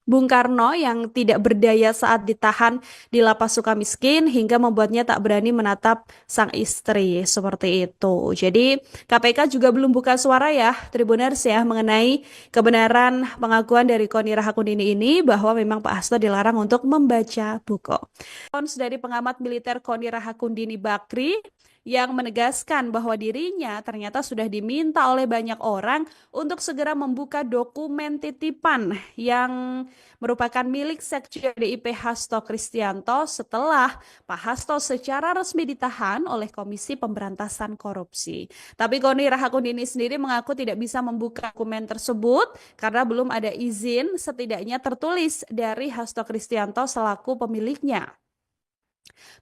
Bung Karno yang tidak berdaya saat ditahan di lapas Sukamiskin hingga membuatnya tak berani menatap sang istri seperti itu. Jadi KPK juga belum buka suara ya, Tribuners ya, mengenai kebenaran pengakuan dari Koni Rahakundini ini bahwa memang Pak Hasto dilarang untuk membaca buku. Respons dari pengamat militer Koni Rahakundini Bakri yang menegaskan bahwa dirinya ternyata sudah diminta oleh banyak orang untuk segera membuka dokumen titipan yang merupakan milik Sekjen PDIP Hasto Kristianto setelah Pak Hasto secara resmi ditahan oleh Komisi Pemberantasan Korupsi. Tapi Koni Rahakundini sendiri mengaku tidak bisa membuka dokumen tersebut karena belum ada izin setidaknya tertulis dari Hasto Kristianto selaku pemiliknya.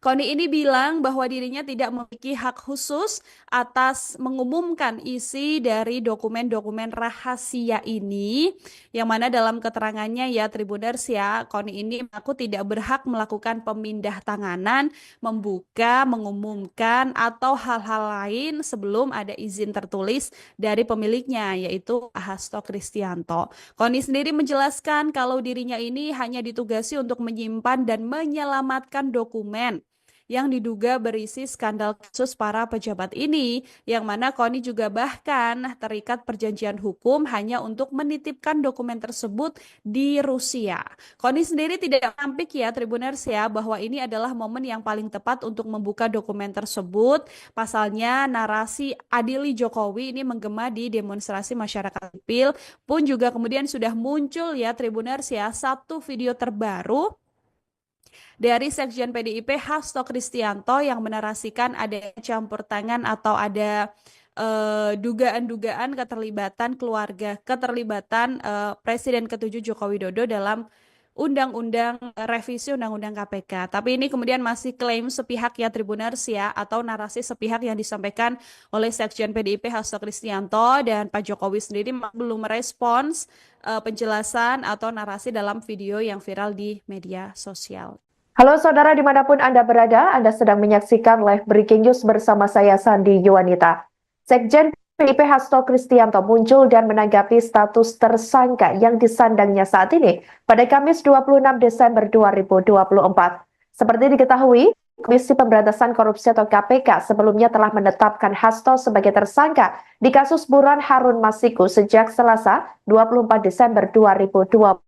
Koni ini bilang bahwa dirinya tidak memiliki hak khusus atas mengumumkan isi dari dokumen-dokumen rahasia ini, yang mana dalam keterangannya ya Tribuners ya, Koni ini mengaku tidak berhak melakukan pemindah tanganan, membuka, mengumumkan, atau hal-hal lain sebelum ada izin tertulis dari pemiliknya, yaitu Hasto Kristianto. Koni sendiri menjelaskan kalau dirinya ini hanya ditugasi untuk menyimpan dan menyelamatkan dokumen yang diduga berisi skandal kasus para pejabat ini, yang mana Koni juga bahkan terikat perjanjian hukum hanya untuk menitipkan dokumen tersebut di Rusia. Koni sendiri tidak menampik ya Tribuners ya bahwa ini adalah momen yang paling tepat untuk membuka dokumen tersebut. Pasalnya narasi adili Jokowi ini menggema di demonstrasi masyarakat sipil pun juga kemudian sudah muncul ya Tribuners ya satu video terbaru dari Sekjen PDIP Hasto Kristianto yang menarasikan ada campur tangan atau ada dugaan-dugaan keterlibatan keluarga, keterlibatan Presiden ke-7 Joko Widodo dalam revisi Undang-Undang KPK. Tapi ini kemudian masih klaim sepihak ya Tribuners ya, atau narasi sepihak yang disampaikan oleh Sekjen PDIP Hasto Kristianto, dan Pak Jokowi sendiri belum merespons penjelasan atau narasi dalam video yang viral di media sosial. Halo saudara dimanapun Anda berada, Anda sedang menyaksikan live breaking news bersama saya Sandi Yuwanita. Sekjen PDIP Hasto Kristianto muncul dan menanggapi status tersangka yang disandangnya saat ini pada Kamis 26 Desember 2024. Seperti diketahui, Komisi Pemberantasan Korupsi atau KPK sebelumnya telah menetapkan Hasto sebagai tersangka di kasus buron Harun Masiku sejak Selasa 24 Desember 2024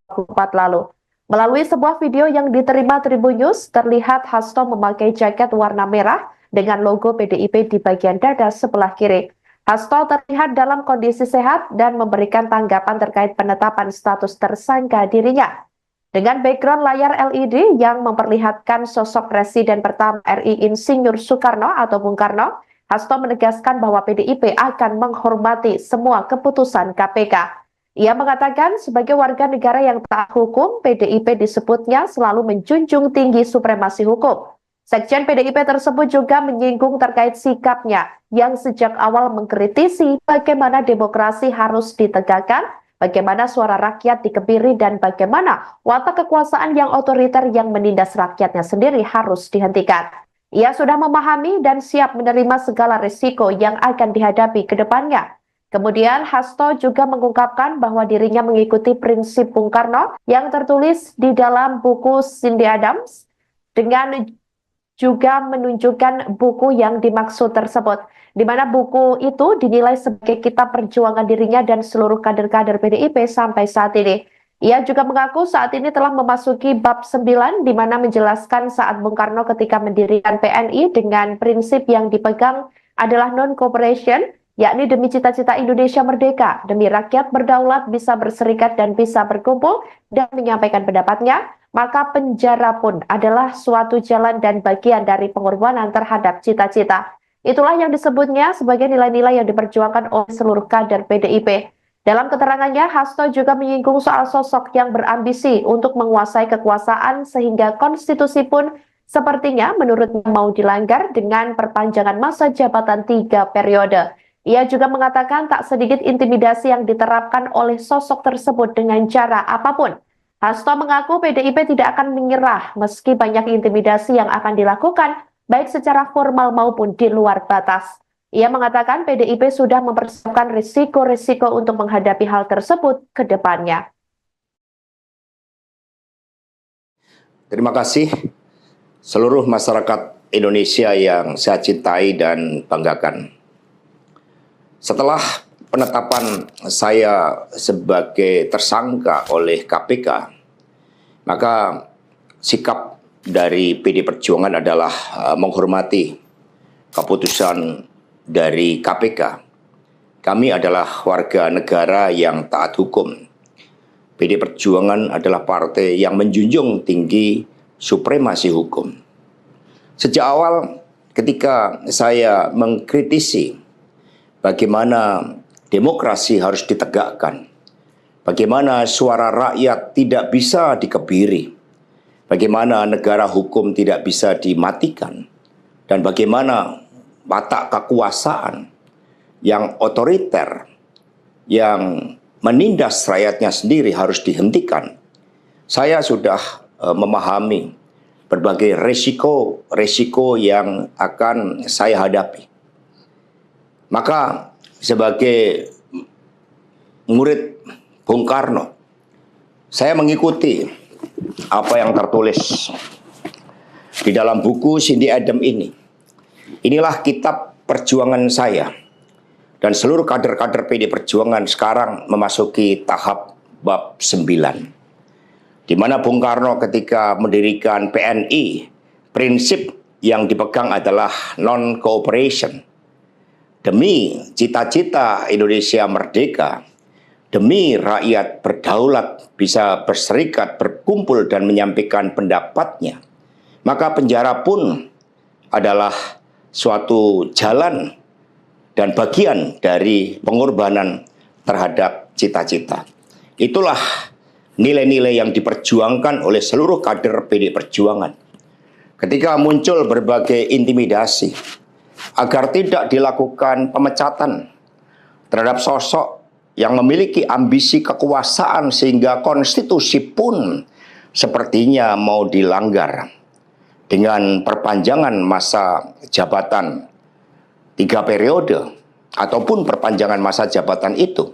lalu. Melalui sebuah video yang diterima Tribun News, terlihat Hasto memakai jaket warna merah dengan logo PDIP di bagian dada sebelah kiri. Hasto terlihat dalam kondisi sehat dan memberikan tanggapan terkait penetapan status tersangka dirinya. Dengan background layar LED yang memperlihatkan sosok Presiden pertama RI Insinyur Soekarno atau Bung Karno, Hasto menegaskan bahwa PDIP akan menghormati semua keputusan KPK. Ia mengatakan sebagai warga negara yang taat hukum, PDIP disebutnya selalu menjunjung tinggi supremasi hukum. Sekjen PDIP tersebut juga menyinggung terkait sikapnya yang sejak awal mengkritisi bagaimana demokrasi harus ditegakkan, bagaimana suara rakyat dikebiri, dan bagaimana watak kekuasaan yang otoriter yang menindas rakyatnya sendiri harus dihentikan. Ia sudah memahami dan siap menerima segala risiko yang akan dihadapi ke depannya. Kemudian Hasto juga mengungkapkan bahwa dirinya mengikuti prinsip Bung Karno yang tertulis di dalam buku Cindy Adams, dengan juga menunjukkan buku yang dimaksud tersebut, di mana buku itu dinilai sebagai kitab perjuangan dirinya dan seluruh kader-kader PDIP sampai saat ini. Ia juga mengaku saat ini telah memasuki bab 9, di mana menjelaskan saat Bung Karno ketika mendirikan PNI dengan prinsip yang dipegang adalah non-cooperation, yakni demi cita-cita Indonesia merdeka, demi rakyat berdaulat, bisa berserikat dan bisa berkumpul dan menyampaikan pendapatnya, maka penjara pun adalah suatu jalan dan bagian dari pengorbanan terhadap cita-cita. Itulah yang disebutnya sebagai nilai-nilai yang diperjuangkan oleh seluruh kader PDIP. Dalam keterangannya, Hasto juga menyinggung soal sosok yang berambisi untuk menguasai kekuasaan sehingga konstitusi pun sepertinya menurutnya mau dilanggar dengan perpanjangan masa jabatan 3 periode. Ia juga mengatakan tak sedikit intimidasi yang diterapkan oleh sosok tersebut dengan cara apapun. Hasto mengaku PDIP tidak akan menyerah meski banyak intimidasi yang akan dilakukan, baik secara formal maupun di luar batas. Ia mengatakan PDIP sudah mempersiapkan risiko-risiko untuk menghadapi hal tersebut ke depannya. Terima kasih seluruh masyarakat Indonesia yang saya cintai dan banggakan. Setelah penetapan saya sebagai tersangka oleh KPK, maka sikap dari PD Perjuangan adalah menghormati keputusan dari KPK. Kami adalah warga negara yang taat hukum. PD Perjuangan adalah partai yang menjunjung tinggi supremasi hukum. Sejak awal ketika saya mengkritisi bagaimana demokrasi harus ditegakkan, bagaimana suara rakyat tidak bisa dikebiri, bagaimana negara hukum tidak bisa dimatikan, dan bagaimana watak kekuasaan yang otoriter, yang menindas rakyatnya sendiri harus dihentikan. Saya sudah memahami berbagai resiko yang akan saya hadapi. Maka sebagai murid Bung Karno, saya mengikuti apa yang tertulis di dalam buku Cindy Adam ini. Inilah kitab perjuangan saya. Dan seluruh kader-kader PD Perjuangan sekarang memasuki tahap bab 9. Di mana Bung Karno ketika mendirikan PNI, prinsip yang dipegang adalah non-cooperation. Demi cita-cita Indonesia merdeka, demi rakyat berdaulat bisa berserikat, berkumpul dan menyampaikan pendapatnya, maka penjara pun adalah suatu jalan dan bagian dari pengorbanan terhadap cita-cita. Itulah nilai-nilai yang diperjuangkan oleh seluruh kader PD Perjuangan. Ketika muncul berbagai intimidasi agar tidak dilakukan pemecatan terhadap sosok yang memiliki ambisi kekuasaan sehingga konstitusi pun sepertinya mau dilanggar dengan perpanjangan masa jabatan 3 periode ataupun perpanjangan masa jabatan itu,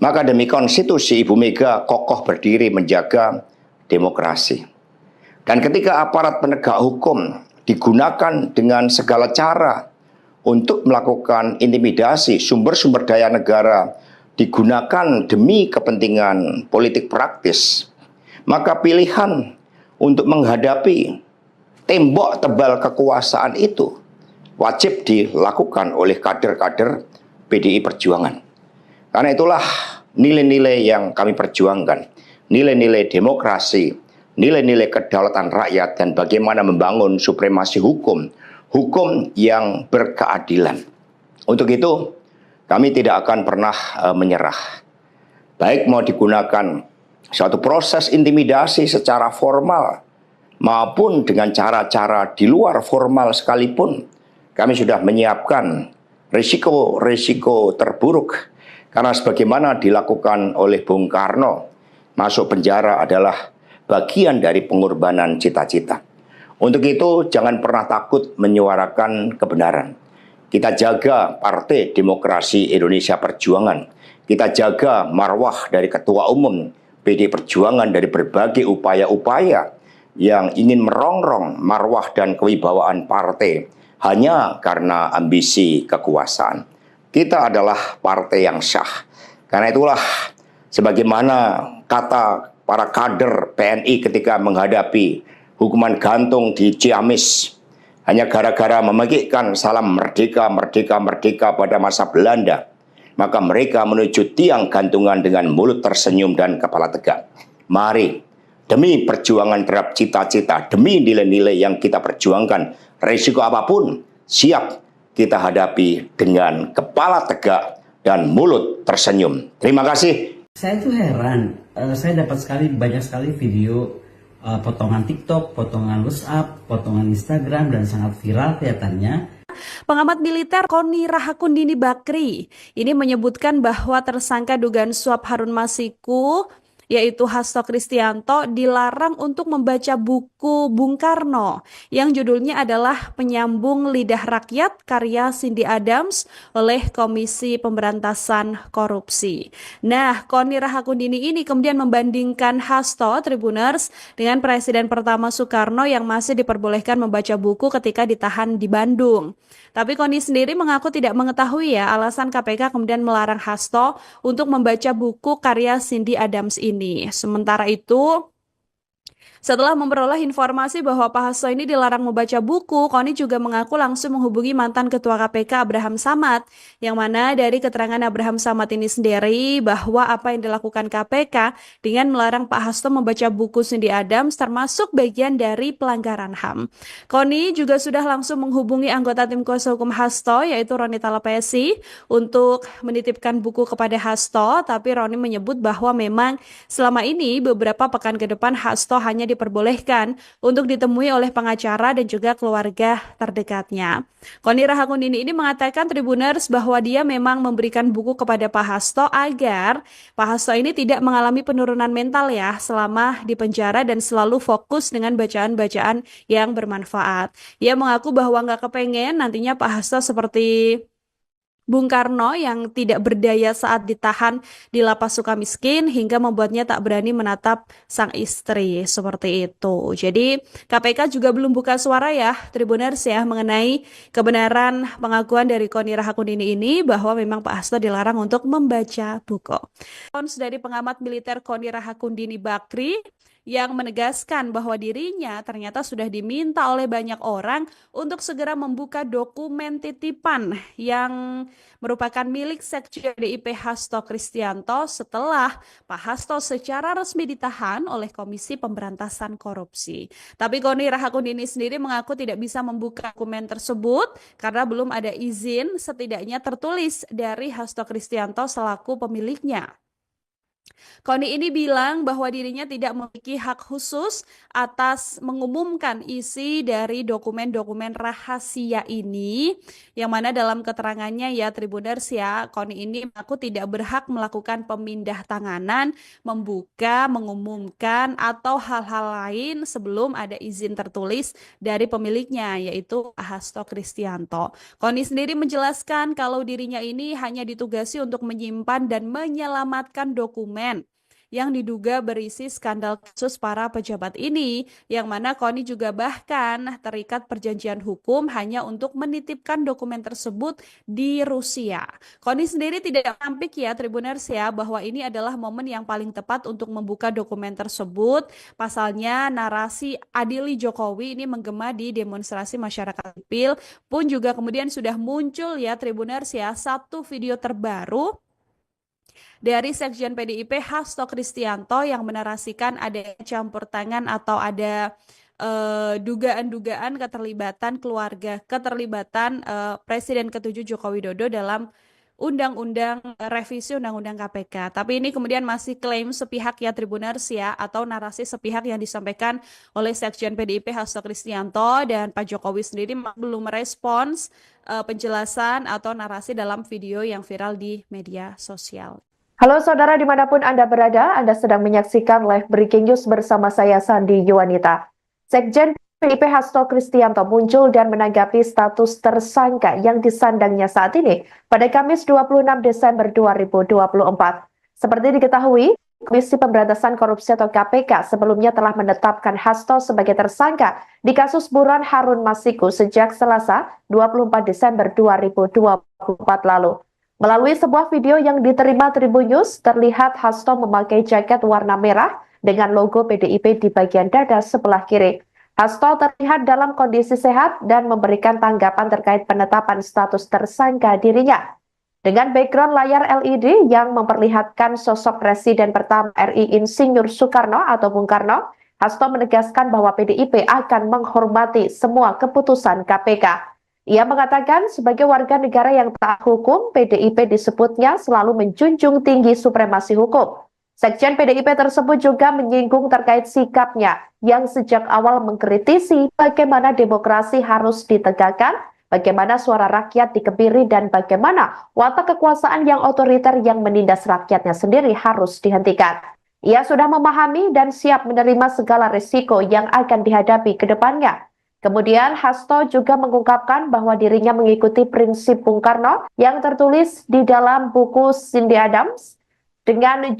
maka demi konstitusi Ibu Mega kokoh berdiri menjaga demokrasi. Dan ketika aparat penegak hukum digunakan dengan segala cara untuk melakukan intimidasi, sumber-sumber daya negara digunakan demi kepentingan politik praktis, maka pilihan untuk menghadapi tembok tebal kekuasaan itu wajib dilakukan oleh kader-kader PDI Perjuangan. Karena itulah nilai-nilai yang kami perjuangkan, nilai-nilai demokrasi, nilai-nilai kedaulatan rakyat, dan bagaimana membangun supremasi hukum, hukum yang berkeadilan. Untuk itu, kami tidak akan pernah menyerah. Baik mau digunakan suatu proses intimidasi secara formal, maupun dengan cara-cara di luar formal sekalipun, kami sudah menyiapkan risiko-risiko terburuk. Karena sebagaimana dilakukan oleh Bung Karno, masuk penjara adalah bagian dari pengorbanan cita-cita. Untuk itu jangan pernah takut menyuarakan kebenaran. Kita jaga Partai Demokrasi Indonesia Perjuangan. Kita jaga marwah dari Ketua Umum PD Perjuangan dari berbagai upaya-upaya yang ingin merongrong marwah dan kewibawaan partai hanya karena ambisi kekuasaan. Kita adalah partai yang syah. Karena itulah sebagaimana kata para kader PNI ketika menghadapi hukuman gantung di Ciamis hanya gara-gara memegikkan salam merdeka, merdeka, merdeka pada masa Belanda, maka mereka menuju tiang gantungan dengan mulut tersenyum dan kepala tegak. Mari, demi perjuangan terhadap cita-cita, demi nilai-nilai yang kita perjuangkan, risiko apapun siap kita hadapi dengan kepala tegak dan mulut tersenyum. Terima kasih. Saya tuh heran, saya dapat banyak sekali video potongan TikTok, potongan WhatsApp, potongan Instagram, dan sangat viral kelihatannya. Pengamat militer Koni Rahakundini Bakri ini menyebutkan bahwa tersangka dugaan suap Harun Masiku yaitu Hasto Kristianto, dilarang untuk membaca buku Bung Karno yang judulnya adalah Penyambung Lidah Rakyat karya Cindy Adams oleh Komisi Pemberantasan Korupsi. Nah, Koni Rahakundini ini kemudian membandingkan Hasto Tribuners dengan Presiden pertama Soekarno yang masih diperbolehkan membaca buku ketika ditahan di Bandung. Tapi Koni sendiri mengaku tidak mengetahui ya alasan KPK kemudian melarang Hasto untuk membaca buku karya Cindy Adams ini. Sementara itu, setelah memperoleh informasi bahwa Pak Hasto ini dilarang membaca buku, Koni juga mengaku langsung menghubungi mantan Ketua KPK Abraham Samad, yang mana dari keterangan Abraham Samad ini sendiri bahwa apa yang dilakukan KPK dengan melarang Pak Hasto membaca buku Cindy Adams termasuk bagian dari pelanggaran HAM. Koni juga sudah langsung menghubungi anggota tim kuasa hukum Hasto, yaitu Roni Talapesi, untuk menitipkan buku kepada Hasto, tapi Roni menyebut bahwa memang selama ini beberapa pekan ke depan Hasto hanya diperbolehkan untuk ditemui oleh pengacara dan juga keluarga terdekatnya. Koni Rahakundini ini mengatakan Tribuners bahwa dia memang memberikan buku kepada Pak Hasto agar Pak Hasto ini tidak mengalami penurunan mental ya selama di penjara dan selalu fokus dengan bacaan-bacaan yang bermanfaat. Ia mengaku bahwa nggak kepengen nantinya Pak Hasto seperti Bung Karno yang tidak berdaya saat ditahan di lapas Sukamiskin hingga membuatnya tak berani menatap sang istri seperti itu. Jadi KPK juga belum buka suara ya Tribuners ya mengenai kebenaran pengakuan dari Koni Rahakundini ini bahwa memang Pak Hasto dilarang untuk membaca buku. Dari pengamat militer Koni Rahakundini Bakri yang menegaskan bahwa dirinya ternyata sudah diminta oleh banyak orang untuk segera membuka dokumen titipan yang merupakan milik Sekjen PDIP Hasto Kristianto setelah Pak Hasto secara resmi ditahan oleh Komisi Pemberantasan Korupsi. Tapi Koni Rahakundini sendiri mengaku tidak bisa membuka dokumen tersebut karena belum ada izin setidaknya tertulis dari Hasto Kristianto selaku pemiliknya. Koni ini bilang bahwa dirinya tidak memiliki hak khusus atas mengumumkan isi dari dokumen-dokumen rahasia ini, yang mana dalam keterangannya ya Tribuners ya, Koni ini mengaku tidak berhak melakukan pemindah tanganan, membuka, mengumumkan, atau hal-hal lain sebelum ada izin tertulis dari pemiliknya, yaitu Hasto Kristianto. Koni sendiri menjelaskan kalau dirinya ini hanya ditugasi untuk menyimpan dan menyelamatkan dokumen yang diduga berisi skandal kasus para pejabat ini, yang mana Koni juga bahkan terikat perjanjian hukum hanya untuk menitipkan dokumen tersebut di Rusia. Koni sendiri tidak menampik ya Tribuners ya bahwa ini adalah momen yang paling tepat untuk membuka dokumen tersebut. Pasalnya narasi adili Jokowi ini menggema di demonstrasi masyarakat sipil pun juga kemudian sudah muncul ya Tribuners ya satu video terbaru dari Sekjen PDIP Hasto Kristianto yang menarasikan ada campur tangan atau ada dugaan-dugaan keterlibatan keluarga, keterlibatan Presiden ke-7 Joko Widodo dalam revisi Undang-Undang KPK. Tapi ini kemudian masih klaim sepihak ya Tribuners ya, atau narasi sepihak yang disampaikan oleh Sekjen PDIP Hasto Kristianto, dan Pak Jokowi sendiri belum merespons penjelasan atau narasi dalam video yang viral di media sosial. Halo saudara dimanapun Anda berada, Anda sedang menyaksikan live breaking news bersama saya Sandi Yuwanita. Sekjen PDIP Hasto Kristianto muncul dan menanggapi status tersangka yang disandangnya saat ini pada Kamis 26 Desember 2024. Seperti diketahui, Komisi Pemberantasan Korupsi atau KPK sebelumnya telah menetapkan Hasto sebagai tersangka di kasus buron Harun Masiku sejak Selasa 24 Desember 2024 lalu. Melalui sebuah video yang diterima Tribun News, terlihat Hasto memakai jaket warna merah dengan logo PDIP di bagian dada sebelah kiri. Hasto terlihat dalam kondisi sehat dan memberikan tanggapan terkait penetapan status tersangka dirinya. Dengan background layar LED yang memperlihatkan sosok Presiden pertama RI Insinyur Soekarno atau Bung Karno, Hasto menegaskan bahwa PDIP akan menghormati semua keputusan KPK. Ia mengatakan sebagai warga negara yang taat hukum, PDIP disebutnya selalu menjunjung tinggi supremasi hukum. Sekjen PDIP tersebut juga menyinggung terkait sikapnya yang sejak awal mengkritisi bagaimana demokrasi harus ditegakkan, bagaimana suara rakyat dikebiri, dan bagaimana watak kekuasaan yang otoriter yang menindas rakyatnya sendiri harus dihentikan. Ia sudah memahami dan siap menerima segala risiko yang akan dihadapi ke depannya. Kemudian Hasto juga mengungkapkan bahwa dirinya mengikuti prinsip Bung Karno yang tertulis di dalam buku Cindy Adams dengan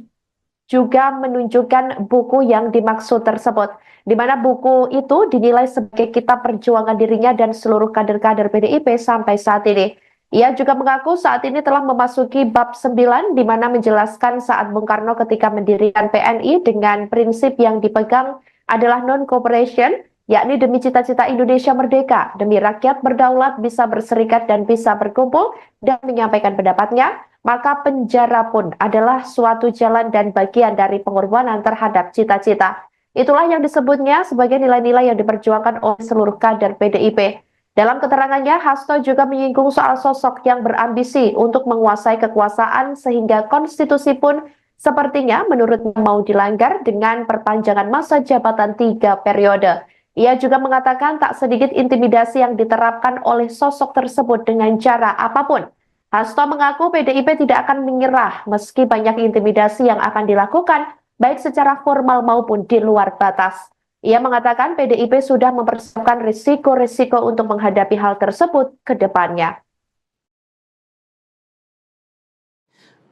juga menunjukkan buku yang dimaksud tersebut, di mana buku itu dinilai sebagai kitab perjuangan dirinya dan seluruh kader-kader PDIP sampai saat ini. Ia juga mengaku saat ini telah memasuki bab 9, di mana menjelaskan saat Bung Karno ketika mendirikan PNI dengan prinsip yang dipegang adalah non-cooperation, yakni demi cita-cita Indonesia merdeka, demi rakyat berdaulat bisa berserikat dan bisa berkumpul dan menyampaikan pendapatnya, maka penjara pun adalah suatu jalan dan bagian dari pengorbanan terhadap cita-cita. Itulah yang disebutnya sebagai nilai-nilai yang diperjuangkan oleh seluruh kader PDIP. Dalam keterangannya, Hasto juga menyinggung soal sosok yang berambisi untuk menguasai kekuasaan sehingga konstitusi pun sepertinya menurutnya mau dilanggar dengan perpanjangan masa jabatan 3 periode. Ia juga mengatakan tak sedikit intimidasi yang diterapkan oleh sosok tersebut dengan cara apapun. Hasto mengaku PDIP tidak akan menyerah meski banyak intimidasi yang akan dilakukan, baik secara formal maupun di luar batas. Ia mengatakan PDIP sudah mempersiapkan risiko-risiko untuk menghadapi hal tersebut ke depannya.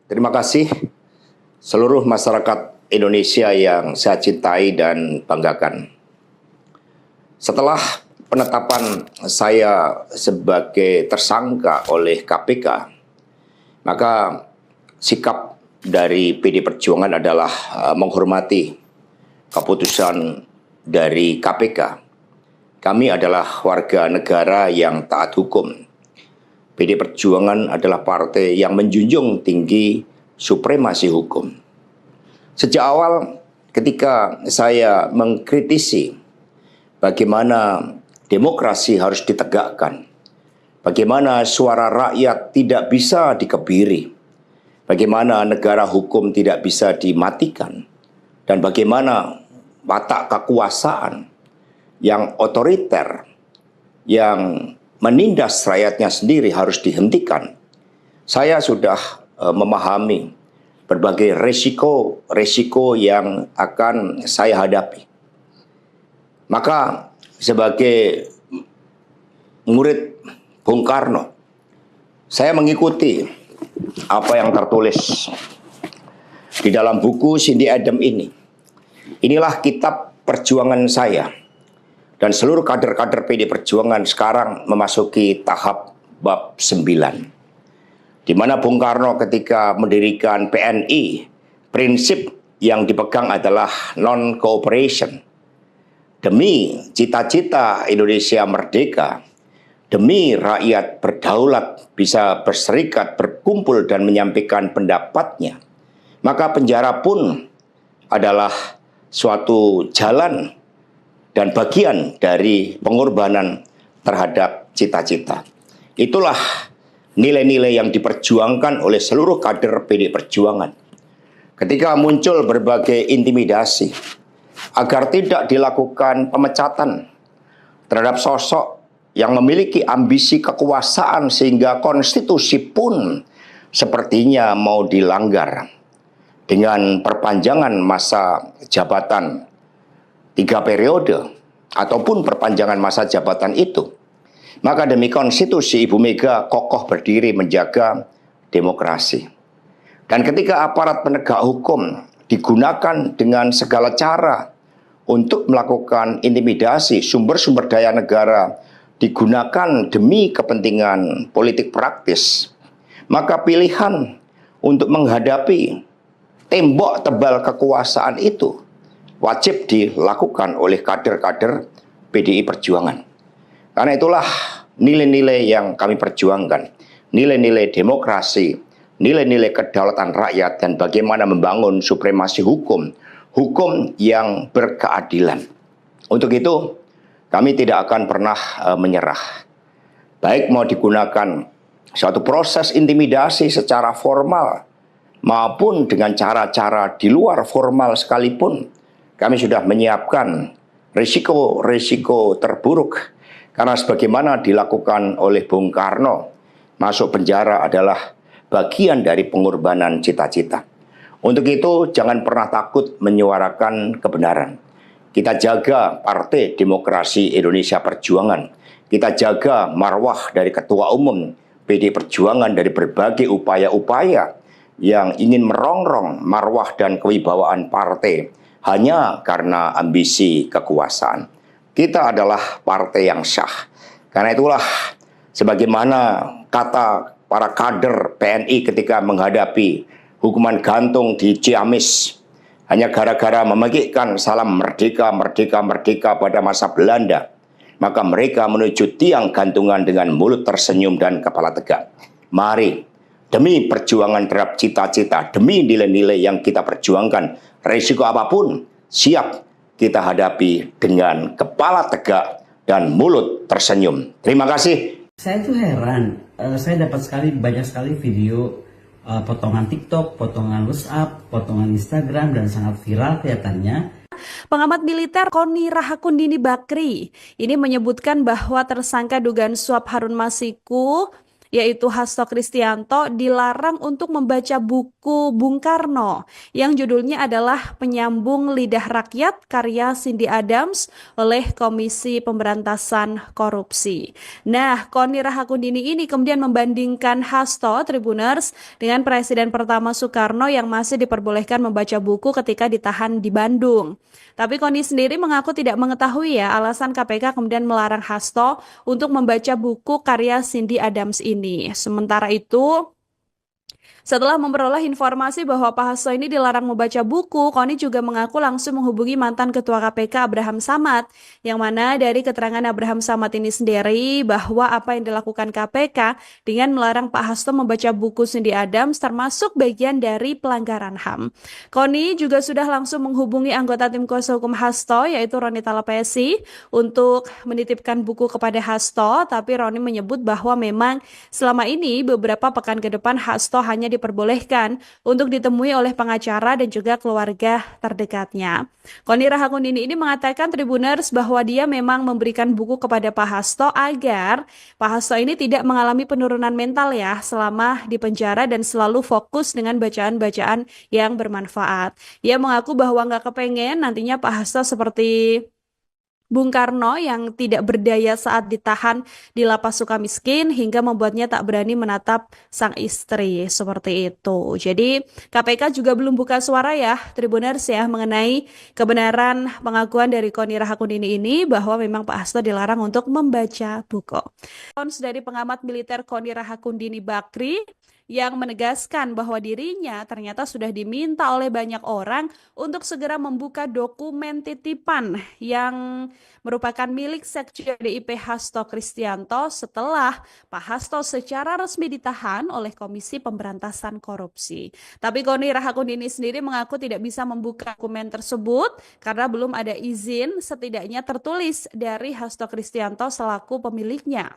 Terima kasih seluruh masyarakat Indonesia yang saya cintai dan banggakan. Setelah penetapan saya sebagai tersangka oleh KPK, maka sikap dari PD Perjuangan adalah menghormati keputusan dari KPK. Kami adalah warga negara yang taat hukum. PD Perjuangan adalah partai yang menjunjung tinggi supremasi hukum. Sejak awal ketika saya mengkritisi bagaimana demokrasi harus ditegakkan, bagaimana suara rakyat tidak bisa dikebiri, bagaimana negara hukum tidak bisa dimatikan, dan bagaimana watak kekuasaan yang otoriter, yang menindas rakyatnya sendiri harus dihentikan. Saya sudah memahami berbagai resiko yang akan saya hadapi. Maka sebagai murid Bung Karno, saya mengikuti apa yang tertulis di dalam buku Cindy Adams ini. Inilah kitab perjuangan saya. Dan seluruh kader-kader PD Perjuangan sekarang memasuki tahap bab 9. Di mana Bung Karno ketika mendirikan PNI, prinsip yang dipegang adalah non-cooperation. Demi cita-cita Indonesia merdeka, demi rakyat berdaulat bisa berserikat, berkumpul dan menyampaikan pendapatnya, maka penjara pun adalah suatu jalan dan bagian dari pengorbanan terhadap cita-cita. Itulah nilai-nilai yang diperjuangkan oleh seluruh kader PD Perjuangan. Ketika muncul berbagai intimidasi agar tidak dilakukan pemecatan terhadap sosok yang memiliki ambisi kekuasaan sehingga konstitusi pun sepertinya mau dilanggar dengan perpanjangan masa jabatan 3 periode ataupun perpanjangan masa jabatan itu, maka demi konstitusi Ibu Mega kokoh berdiri menjaga demokrasi. Dan ketika aparat penegak hukum digunakan dengan segala cara untuk melakukan intimidasi, sumber-sumber daya negara digunakan demi kepentingan politik praktis, maka pilihan untuk menghadapi tembok tebal kekuasaan itu wajib dilakukan oleh kader-kader PDI Perjuangan. Karena itulah nilai-nilai yang kami perjuangkan, nilai-nilai demokrasi, nilai-nilai kedaulatan rakyat, dan bagaimana membangun supremasi hukum, hukum yang berkeadilan. Untuk itu, kami tidak akan pernah menyerah. Baik mau digunakan suatu proses intimidasi secara formal, maupun dengan cara-cara di luar formal sekalipun, kami sudah menyiapkan risiko-risiko terburuk. Karena sebagaimana dilakukan oleh Bung Karno, masuk penjara adalah bagian dari pengorbanan cita-cita. Untuk itu, jangan pernah takut menyuarakan kebenaran. Kita jaga Partai Demokrasi Indonesia Perjuangan. Kita jaga marwah dari Ketua Umum PD Perjuangan dari berbagai upaya-upaya yang ingin merongrong marwah dan kewibawaan partai hanya karena ambisi kekuasaan. Kita adalah partai yang sah. Karena itulah, sebagaimana kata para kader PNI ketika menghadapi hukuman gantung di Ciamis, hanya gara-gara memegikkan salam merdeka, merdeka, merdeka pada masa Belanda, maka mereka menuju tiang gantungan dengan mulut tersenyum dan kepala tegak. Mari, demi perjuangan terhadap cita-cita, demi nilai-nilai yang kita perjuangkan, risiko apapun siap kita hadapi dengan kepala tegak dan mulut tersenyum. Terima kasih. Saya tuh heran, saya dapat banyak sekali video potongan TikTok, potongan WhatsApp, potongan Instagram, dan sangat viral kelihatannya. Pengamat militer Koni Rahakundini Bakri ini menyebutkan bahwa tersangka dugaan suap Harun Masiku yaitu Hasto Kristianto dilarang untuk membaca buku Bung Karno yang judulnya adalah Penyambung Lidah Rakyat karya Cindy Adams oleh Komisi Pemberantasan Korupsi. Nah, Koni Rahakundini ini kemudian membandingkan Hasto Tribuners dengan Presiden pertama Soekarno yang masih diperbolehkan membaca buku ketika ditahan di Bandung. Tapi Koni sendiri mengaku tidak mengetahui ya alasan KPK kemudian melarang Hasto untuk membaca buku karya Cindy Adams ini. Sementara itu, setelah memperoleh informasi bahwa Pak Hasto ini dilarang membaca buku, Koni juga mengaku langsung menghubungi mantan Ketua KPK Abraham Samad, yang mana dari keterangan Abraham Samad ini sendiri bahwa apa yang dilakukan KPK dengan melarang Pak Hasto membaca buku Cindy Adams termasuk bagian dari pelanggaran HAM. Koni juga sudah langsung menghubungi anggota tim kuasa hukum Hasto yaitu Roni Talapesi untuk menitipkan buku kepada Hasto, tapi Roni menyebut bahwa memang selama ini beberapa pekan ke depan Hasto hanya diperbolehkan untuk ditemui oleh pengacara dan juga keluarga terdekatnya. Koni Rahakundini ini mengatakan Tribuners bahwa dia memang memberikan buku kepada Pak Hasto agar Pak Hasto ini tidak mengalami penurunan mental ya selama di penjara dan selalu fokus dengan bacaan-bacaan yang bermanfaat. Ia mengaku bahwa nggak kepengen nantinya Pak Hasto seperti Bung Karno yang tidak berdaya saat ditahan di lapas Sukamiskin hingga membuatnya tak berani menatap sang istri seperti itu. Jadi KPK juga belum buka suara ya Tribuners ya mengenai kebenaran pengakuan dari Koni Rahakundini ini bahwa memang Pak Hasto dilarang untuk membaca buku. Dari pengamat militer Koni Rahakundini Bakri yang menegaskan bahwa dirinya ternyata sudah diminta oleh banyak orang untuk segera membuka dokumen titipan yang merupakan milik Sekjen PDIP Hasto Kristianto setelah Pak Hasto secara resmi ditahan oleh Komisi Pemberantasan Korupsi. Tapi Koni Rahakundini sendiri mengaku tidak bisa membuka dokumen tersebut karena belum ada izin setidaknya tertulis dari Hasto Kristianto selaku pemiliknya.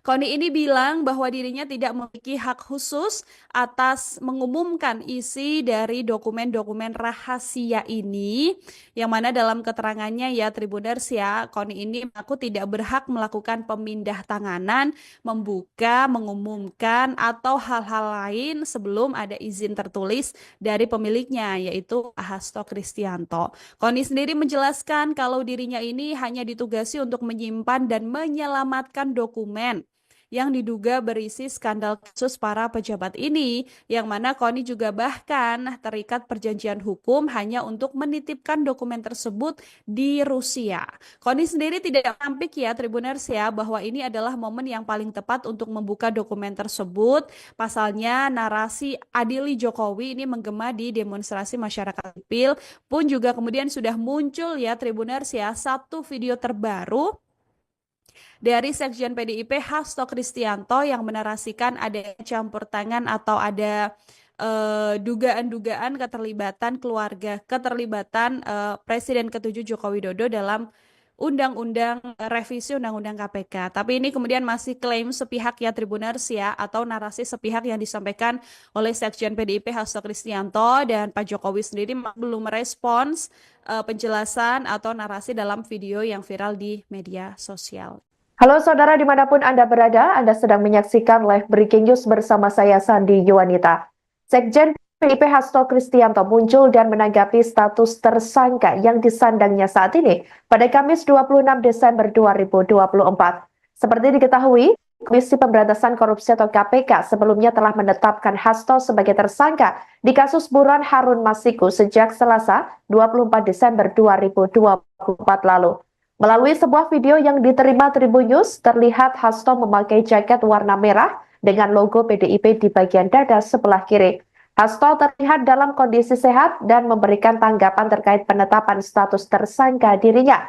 Koni ini bilang bahwa dirinya tidak memiliki hak khusus atas mengumumkan isi dari dokumen-dokumen rahasia ini, yang mana dalam keterangannya ya Tribuners ya, Koni ini mengaku tidak berhak melakukan pemindah tanganan, membuka, mengumumkan, atau hal-hal lain sebelum ada izin tertulis dari pemiliknya, yaitu Hasto Kristianto. Koni sendiri menjelaskan kalau dirinya ini hanya ditugasi untuk menyimpan dan menyelamatkan dokumen yang diduga berisi skandal kasus para pejabat ini, yang mana Koni juga bahkan terikat perjanjian hukum hanya untuk menitipkan dokumen tersebut di Rusia. Koni sendiri tidak menampik ya Tribuners ya bahwa ini adalah momen yang paling tepat untuk membuka dokumen tersebut. Pasalnya narasi adili Jokowi ini menggema di demonstrasi masyarakat sipil pun juga kemudian sudah muncul ya Tribuners ya satu video terbaru dari Sekjen PDIP Hasto Kristianto yang menarasikan ada campur tangan atau ada dugaan-dugaan keterlibatan Presiden ke-7 Joko Widodo dalam revisi Undang-Undang KPK. Tapi ini kemudian masih klaim sepihak ya Tribuners ya, atau narasi sepihak yang disampaikan oleh Sekjen PDIP Hasto Kristianto, dan Pak Jokowi sendiri belum merespons penjelasan atau narasi dalam video yang viral di media sosial. Halo saudara dimanapun Anda berada, Anda sedang menyaksikan live breaking news bersama saya Sandi Yuwanita. Sekjen PDIP Hasto Kristianto muncul dan menanggapi status tersangka yang disandangnya saat ini pada Kamis 26 Desember 2024. Seperti diketahui, Komisi Pemberantasan Korupsi atau KPK sebelumnya telah menetapkan Hasto sebagai tersangka di kasus buron Harun Masiku sejak Selasa 24 Desember 2024 lalu. Melalui sebuah video yang diterima Tribun News, terlihat Hasto memakai jaket warna merah dengan logo PDIP di bagian dada sebelah kiri. Hasto terlihat dalam kondisi sehat dan memberikan tanggapan terkait penetapan status tersangka dirinya.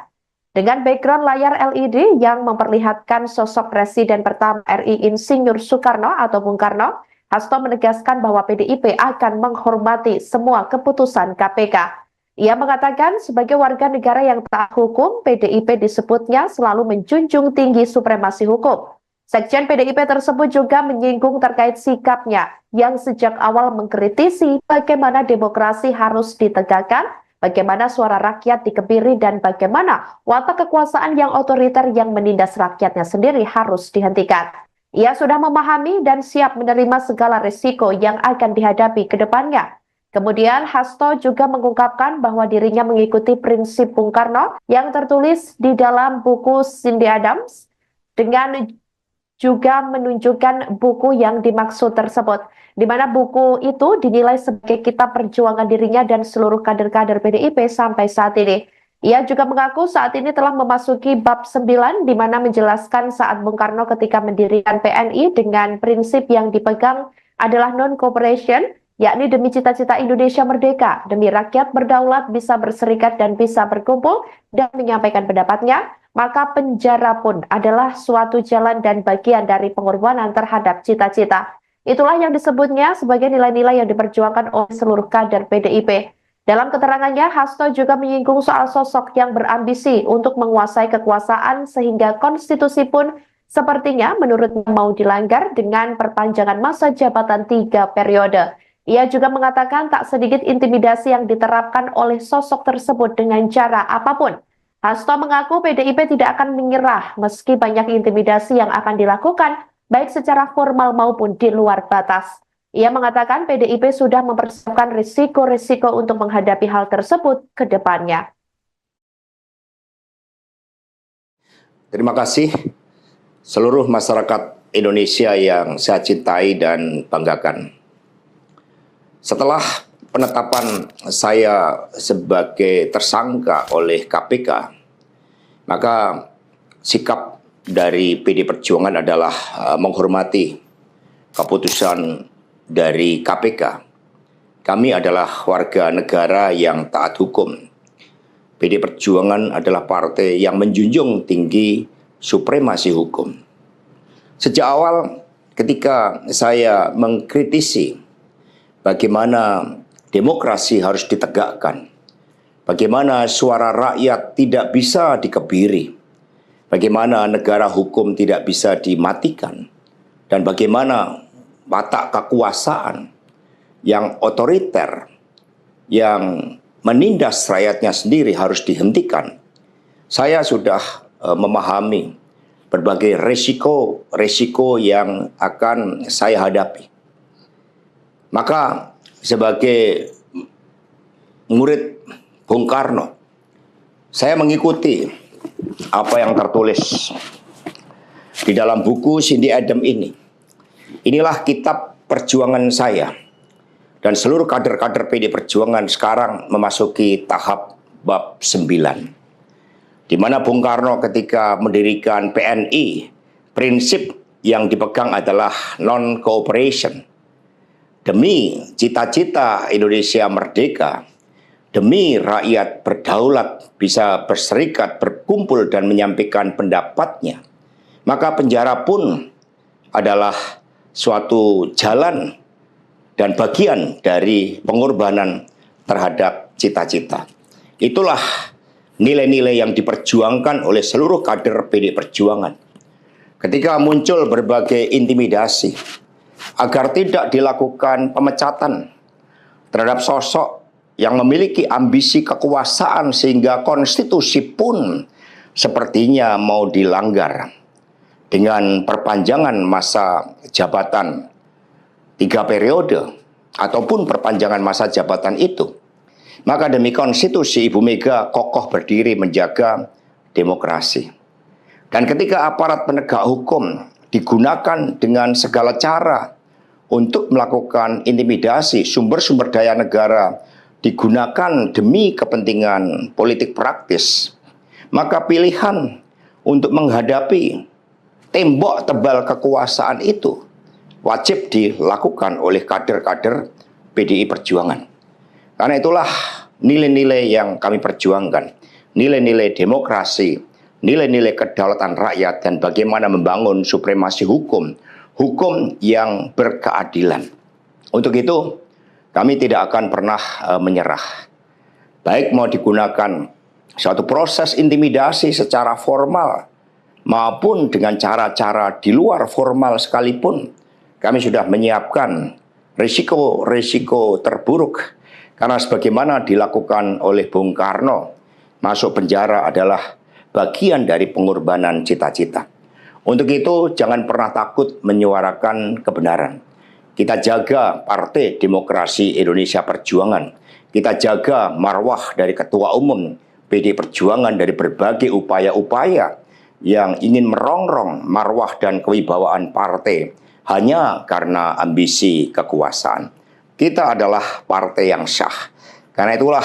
Dengan background layar LED yang memperlihatkan sosok Presiden pertama RI Insinyur Soekarno atau Bung Karno, Hasto menegaskan bahwa PDIP akan menghormati semua keputusan KPK. Ia mengatakan sebagai warga negara yang taat hukum, PDIP disebutnya selalu menjunjung tinggi supremasi hukum. Sekjen PDIP tersebut juga menyinggung terkait sikapnya yang sejak awal mengkritisi bagaimana demokrasi harus ditegakkan, bagaimana suara rakyat dikebiri, dan bagaimana watak kekuasaan yang otoriter yang menindas rakyatnya sendiri harus dihentikan. Ia sudah memahami dan siap menerima segala risiko yang akan dihadapi ke depannya. Kemudian Hasto juga mengungkapkan bahwa dirinya mengikuti prinsip Bung Karno yang tertulis di dalam buku Cindy Adams dengan juga menunjukkan buku yang dimaksud tersebut, di mana buku itu dinilai sebagai kitab perjuangan dirinya dan seluruh kader-kader PDIP sampai saat ini. Ia juga mengaku saat ini telah memasuki bab 9, di mana menjelaskan saat Bung Karno ketika mendirikan PNI dengan prinsip yang dipegang adalah non-cooperation, yakni demi cita-cita Indonesia merdeka, demi rakyat berdaulat, bisa berserikat dan bisa berkumpul dan menyampaikan pendapatnya, maka penjara pun adalah suatu jalan dan bagian dari pengorbanan terhadap cita-cita. Itulah yang disebutnya sebagai nilai-nilai yang diperjuangkan oleh seluruh kader PDIP. Dalam keterangannya, Hasto juga menyinggung soal sosok yang berambisi untuk menguasai kekuasaan sehingga konstitusi pun sepertinya menurutnya mau dilanggar dengan perpanjangan masa jabatan 3 periode. Ia juga mengatakan tak sedikit intimidasi yang diterapkan oleh sosok tersebut dengan cara apapun. Hasto mengaku PDIP tidak akan menyerah meski banyak intimidasi yang akan dilakukan, baik secara formal maupun di luar batas. Ia mengatakan PDIP sudah mempersiapkan risiko-risiko untuk menghadapi hal tersebut ke depannya. Terima kasih seluruh masyarakat Indonesia yang saya cintai dan banggakan. Setelah penetapan saya sebagai tersangka oleh KPK, maka sikap dari PD Perjuangan adalah menghormati keputusan dari KPK. Kami adalah warga negara yang taat hukum. PD Perjuangan adalah partai yang menjunjung tinggi supremasi hukum. Sejak awal ketika saya mengkritisi bagaimana demokrasi harus ditegakkan, bagaimana suara rakyat tidak bisa dikebiri, bagaimana negara hukum tidak bisa dimatikan, dan bagaimana watak kekuasaan yang otoriter, yang menindas rakyatnya sendiri harus dihentikan. Saya sudah memahami berbagai resiko yang akan saya hadapi. Maka sebagai murid Bung Karno, saya mengikuti apa yang tertulis di dalam buku Cindy Adams ini. Inilah kitab perjuangan saya. Dan seluruh kader-kader PD Perjuangan sekarang memasuki tahap bab 9. Di mana Bung Karno ketika mendirikan PNI, prinsip yang dipegang adalah non-cooperation. Demi cita-cita Indonesia merdeka, demi rakyat berdaulat bisa berserikat, berkumpul, dan menyampaikan pendapatnya, maka penjara pun adalah suatu jalan dan bagian dari pengorbanan terhadap cita-cita. Itulah nilai-nilai yang diperjuangkan oleh seluruh kader PD Perjuangan. Ketika muncul berbagai intimidasi, agar tidak dilakukan pemecatan terhadap sosok yang memiliki ambisi kekuasaan sehingga konstitusi pun sepertinya mau dilanggar dengan perpanjangan masa jabatan 3 periode, ataupun perpanjangan masa jabatan itu. Maka demi konstitusi, Ibu Mega kokoh berdiri menjaga demokrasi. Dan ketika aparat penegak hukum digunakan dengan segala cara untuk melakukan intimidasi, sumber-sumber daya negara digunakan demi kepentingan politik praktis, maka pilihan untuk menghadapi tembok tebal kekuasaan itu wajib dilakukan oleh kader-kader PDI Perjuangan. Karena itulah nilai-nilai yang kami perjuangkan, nilai-nilai demokrasi, nilai-nilai kedaulatan rakyat, dan bagaimana membangun supremasi hukum, hukum yang berkeadilan. Untuk itu, kami tidak akan pernah menyerah. Baik mau digunakan suatu proses intimidasi secara formal maupun dengan cara-cara di luar formal sekalipun, kami sudah menyiapkan risiko-risiko terburuk. Karena sebagaimana dilakukan oleh Bung Karno, masuk penjara adalah bagian dari pengorbanan cita-cita. Untuk itu jangan pernah takut menyuarakan kebenaran. Kita jaga Partai Demokrasi Indonesia Perjuangan. Kita jaga marwah dari Ketua Umum PDI Perjuangan dari berbagai upaya-upaya yang ingin merongrong marwah dan kewibawaan partai hanya karena ambisi kekuasaan. Kita adalah partai yang sah. Karena itulah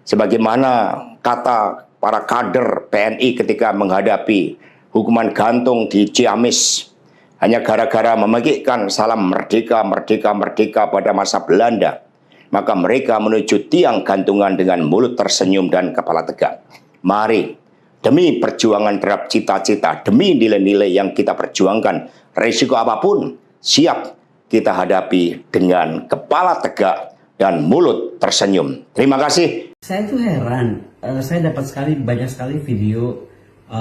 sebagaimana kata para kader PNI ketika menghadapi hukuman gantung di Ciamis hanya gara-gara memegikkan salam merdeka, merdeka, merdeka pada masa Belanda, maka mereka menuju tiang gantungan dengan mulut tersenyum dan kepala tegak. Mari, demi perjuangan terhadap cita-cita, demi nilai-nilai yang kita perjuangkan, risiko apapun siap kita hadapi dengan kepala tegak dan mulut tersenyum. Terima kasih. Saya tuh heran, saya dapat banyak sekali video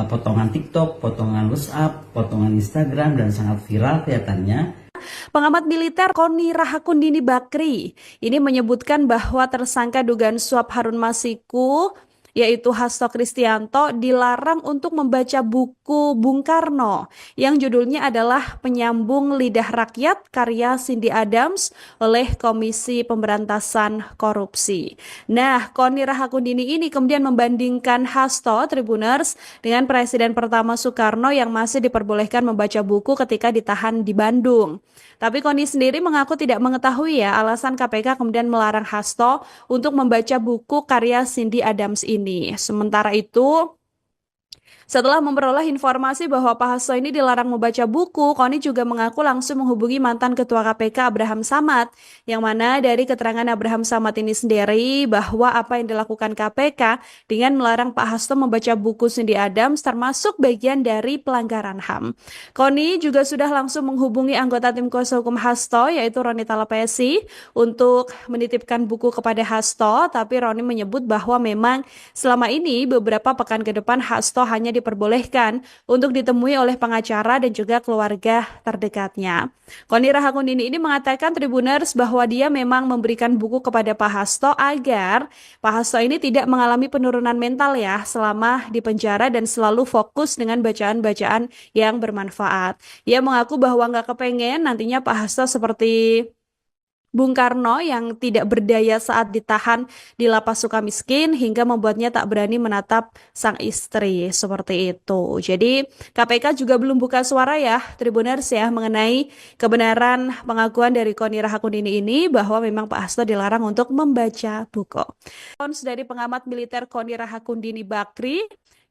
potongan TikTok, potongan WhatsApp, potongan Instagram, dan sangat viral kelihatannya. Pengamat militer Koni Rahakundini Bakri ini menyebutkan bahwa tersangka dugaan suap Harun Masiku yaitu Hasto Kristianto dilarang untuk membaca buku Bung Karno yang judulnya adalah Penyambung Lidah Rakyat karya Cindy Adams oleh Komisi Pemberantasan Korupsi. Nah, Koni Rahakundini ini kemudian membandingkan Hasto Tribuners dengan Presiden pertama Soekarno yang masih diperbolehkan membaca buku ketika ditahan di Bandung. Tapi Koni sendiri mengaku tidak mengetahui ya alasan KPK kemudian melarang Hasto untuk membaca buku karya Cindy Adams ini. Sementara itu, setelah memperoleh informasi bahwa Pak Hasto ini dilarang membaca buku, Koni juga mengaku langsung menghubungi mantan Ketua KPK Abraham Samad, yang mana dari keterangan Abraham Samad ini sendiri bahwa apa yang dilakukan KPK dengan melarang Pak Hasto membaca buku Cindy Adams termasuk bagian dari pelanggaran HAM. Koni juga sudah langsung menghubungi anggota tim kuasa hukum Hasto yaitu Roni Talapesi untuk menitipkan buku kepada Hasto, tapi Roni menyebut bahwa memang selama ini beberapa pekan ke depan Hasto hanya diperbolehkan untuk ditemui oleh pengacara dan juga keluarga terdekatnya. Koni Rahakundini ini mengatakan Tribuners bahwa dia memang memberikan buku kepada Pak Hasto agar Pak Hasto ini tidak mengalami penurunan mental ya selama di penjara dan selalu fokus dengan bacaan-bacaan yang bermanfaat. Ia mengaku bahwa nggak kepengen nantinya Pak Hasto seperti Bung Karno yang tidak berdaya saat ditahan di lapas Sukamiskin hingga membuatnya tak berani menatap sang istri seperti itu. Jadi KPK juga belum buka suara ya Tribuners ya mengenai kebenaran pengakuan dari Koni Rahakundini ini bahwa memang Pak Hasto dilarang untuk membaca buku. Dari pengamat militer Koni Rahakundini Bakri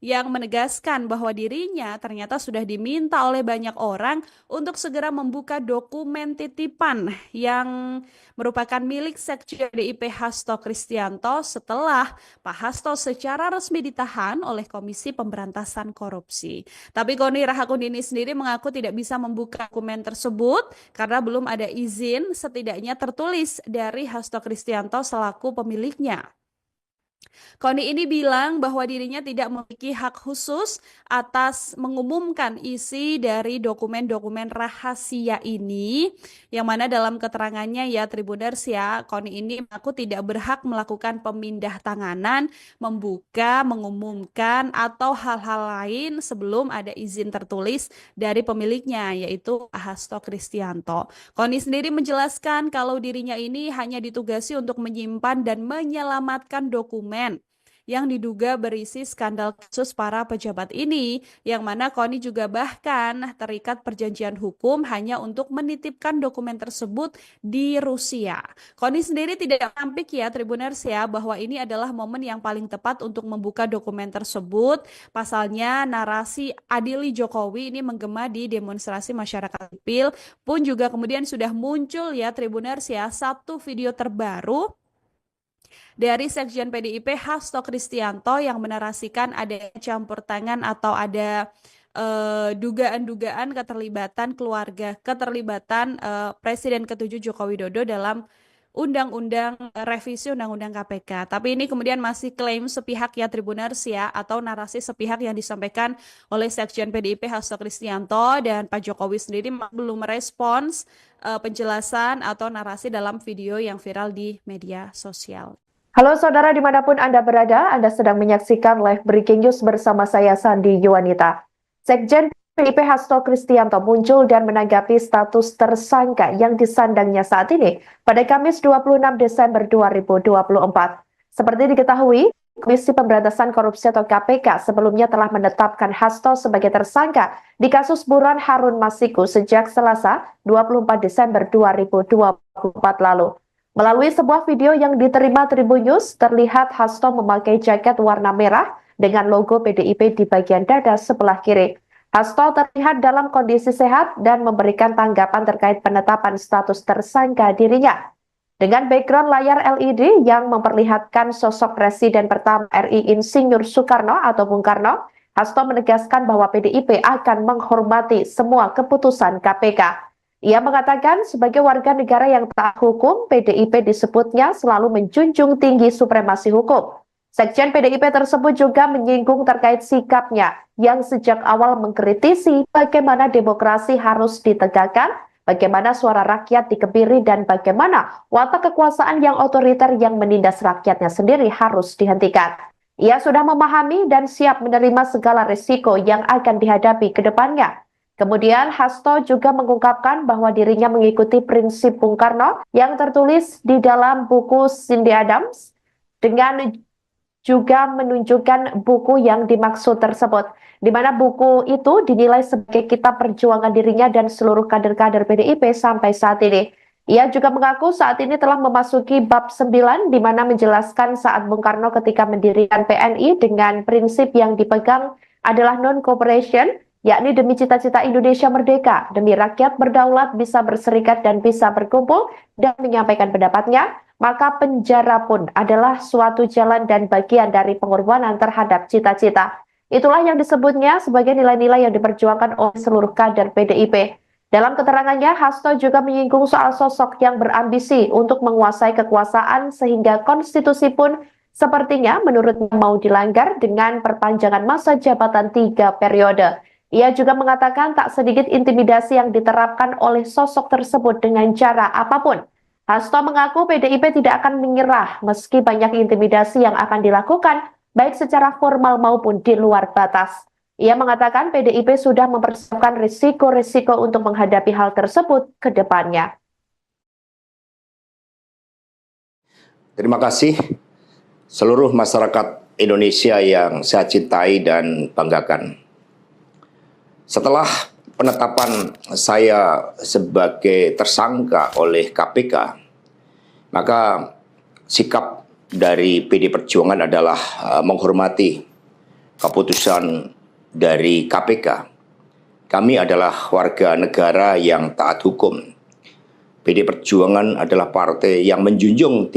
yang menegaskan bahwa dirinya ternyata sudah diminta oleh banyak orang untuk segera membuka dokumen titipan yang merupakan milik Sekjen PDIP Hasto Kristianto setelah Pak Hasto secara resmi ditahan oleh Komisi Pemberantasan Korupsi. Tapi Koni Rahakundini sendiri mengaku tidak bisa membuka dokumen tersebut karena belum ada izin setidaknya tertulis dari Hasto Kristianto selaku pemiliknya. Koni ini bilang bahwa dirinya tidak memiliki hak khusus atas mengumumkan isi dari dokumen-dokumen rahasia ini, yang mana dalam keterangannya ya Tribuners ya, Koni ini mengaku tidak berhak melakukan pemindah tanganan, membuka, mengumumkan, atau hal-hal lain sebelum ada izin tertulis dari pemiliknya, yaitu Hasto Kristianto. Koni sendiri menjelaskan kalau dirinya ini hanya ditugasi untuk menyimpan dan menyelamatkan dokumen yang diduga berisi skandal kasus para pejabat ini, yang mana Koni juga bahkan terikat perjanjian hukum hanya untuk menitipkan dokumen tersebut di Rusia. Koni sendiri tidak menampik ya Tribuners ya bahwa ini adalah momen yang paling tepat untuk membuka dokumen tersebut. Pasalnya narasi adili Jokowi ini menggema di demonstrasi masyarakat sipil pun juga kemudian sudah muncul ya Tribuners ya satu video terbaru dari Sekjen PDIP Hasto Kristianto yang menarasikan ada campur tangan atau ada dugaan-dugaan keterlibatan keluarga, keterlibatan Presiden ke-7 Joko Widodo dalam revisi Undang-Undang KPK. Tapi ini kemudian masih klaim sepihak ya Tribuners ya, atau narasi sepihak yang disampaikan oleh Sekjen PDIP Hasto Kristianto, dan Pak Jokowi sendiri belum merespons penjelasan atau narasi dalam video yang viral di media sosial. Halo saudara dimanapun Anda berada, Anda sedang menyaksikan live breaking news bersama saya Sandi Yuwanita. Sekjen PDIP Hasto Kristianto muncul dan menanggapi status tersangka yang disandangnya saat ini pada Kamis 26 Desember 2024. Seperti diketahui, Komisi Pemberantasan Korupsi atau KPK sebelumnya telah menetapkan Hasto sebagai tersangka di kasus buron Harun Masiku sejak Selasa 24 Desember 2024 lalu. Melalui sebuah video yang diterima Tribun News, terlihat Hasto memakai jaket warna merah dengan logo PDIP di bagian dada sebelah kiri. Hasto terlihat dalam kondisi sehat dan memberikan tanggapan terkait penetapan status tersangka dirinya. Dengan background layar LED yang memperlihatkan sosok Presiden pertama RI Insinyur Soekarno atau Bung Karno, Hasto menegaskan bahwa PDIP akan menghormati semua keputusan KPK. Ia mengatakan sebagai warga negara yang taat hukum, PDIP disebutnya selalu menjunjung tinggi supremasi hukum. Sekjen PDIP tersebut juga menyinggung terkait sikapnya yang sejak awal mengkritisi bagaimana demokrasi harus ditegakkan, bagaimana suara rakyat dikebiri, dan bagaimana watak kekuasaan yang otoriter yang menindas rakyatnya sendiri harus dihentikan. Ia sudah memahami dan siap menerima segala risiko yang akan dihadapi ke depannya. Kemudian Hasto juga mengungkapkan bahwa dirinya mengikuti prinsip Bung Karno yang tertulis di dalam buku Cindy Adams, dengan juga menunjukkan buku yang dimaksud tersebut, di mana buku itu dinilai sebagai kitab perjuangan dirinya dan seluruh kader-kader PDIP sampai saat ini. Ia juga mengaku saat ini telah memasuki bab 9, di mana menjelaskan saat Bung Karno ketika mendirikan PNI dengan prinsip yang dipegang adalah non-cooperation, yakni demi cita-cita Indonesia merdeka, demi rakyat berdaulat, bisa berserikat dan bisa berkumpul dan menyampaikan pendapatnya, maka penjara pun adalah suatu jalan dan bagian dari pengorbanan terhadap cita-cita. Itulah yang disebutnya sebagai nilai-nilai yang diperjuangkan oleh seluruh kader PDIP. Dalam keterangannya, Hasto juga menyinggung soal sosok yang berambisi untuk menguasai kekuasaan sehingga konstitusi pun sepertinya menurutnya mau dilanggar dengan perpanjangan masa jabatan 3 periode. Ia juga mengatakan tak sedikit intimidasi yang diterapkan oleh sosok tersebut dengan cara apapun. Hasto mengaku PDIP tidak akan menyerah meski banyak intimidasi yang akan dilakukan, baik secara formal maupun di luar batas. Ia mengatakan PDIP sudah mempersiapkan risiko-risiko untuk menghadapi hal tersebut ke depannya. Terima kasih seluruh masyarakat Indonesia yang saya cintai dan banggakan. Setelah penetapan saya sebagai tersangka oleh KPK, maka sikap dari PD Perjuangan adalah menghormati keputusan dari KPK. Kami adalah warga negara yang taat hukum. PD Perjuangan adalah partai yang menjunjung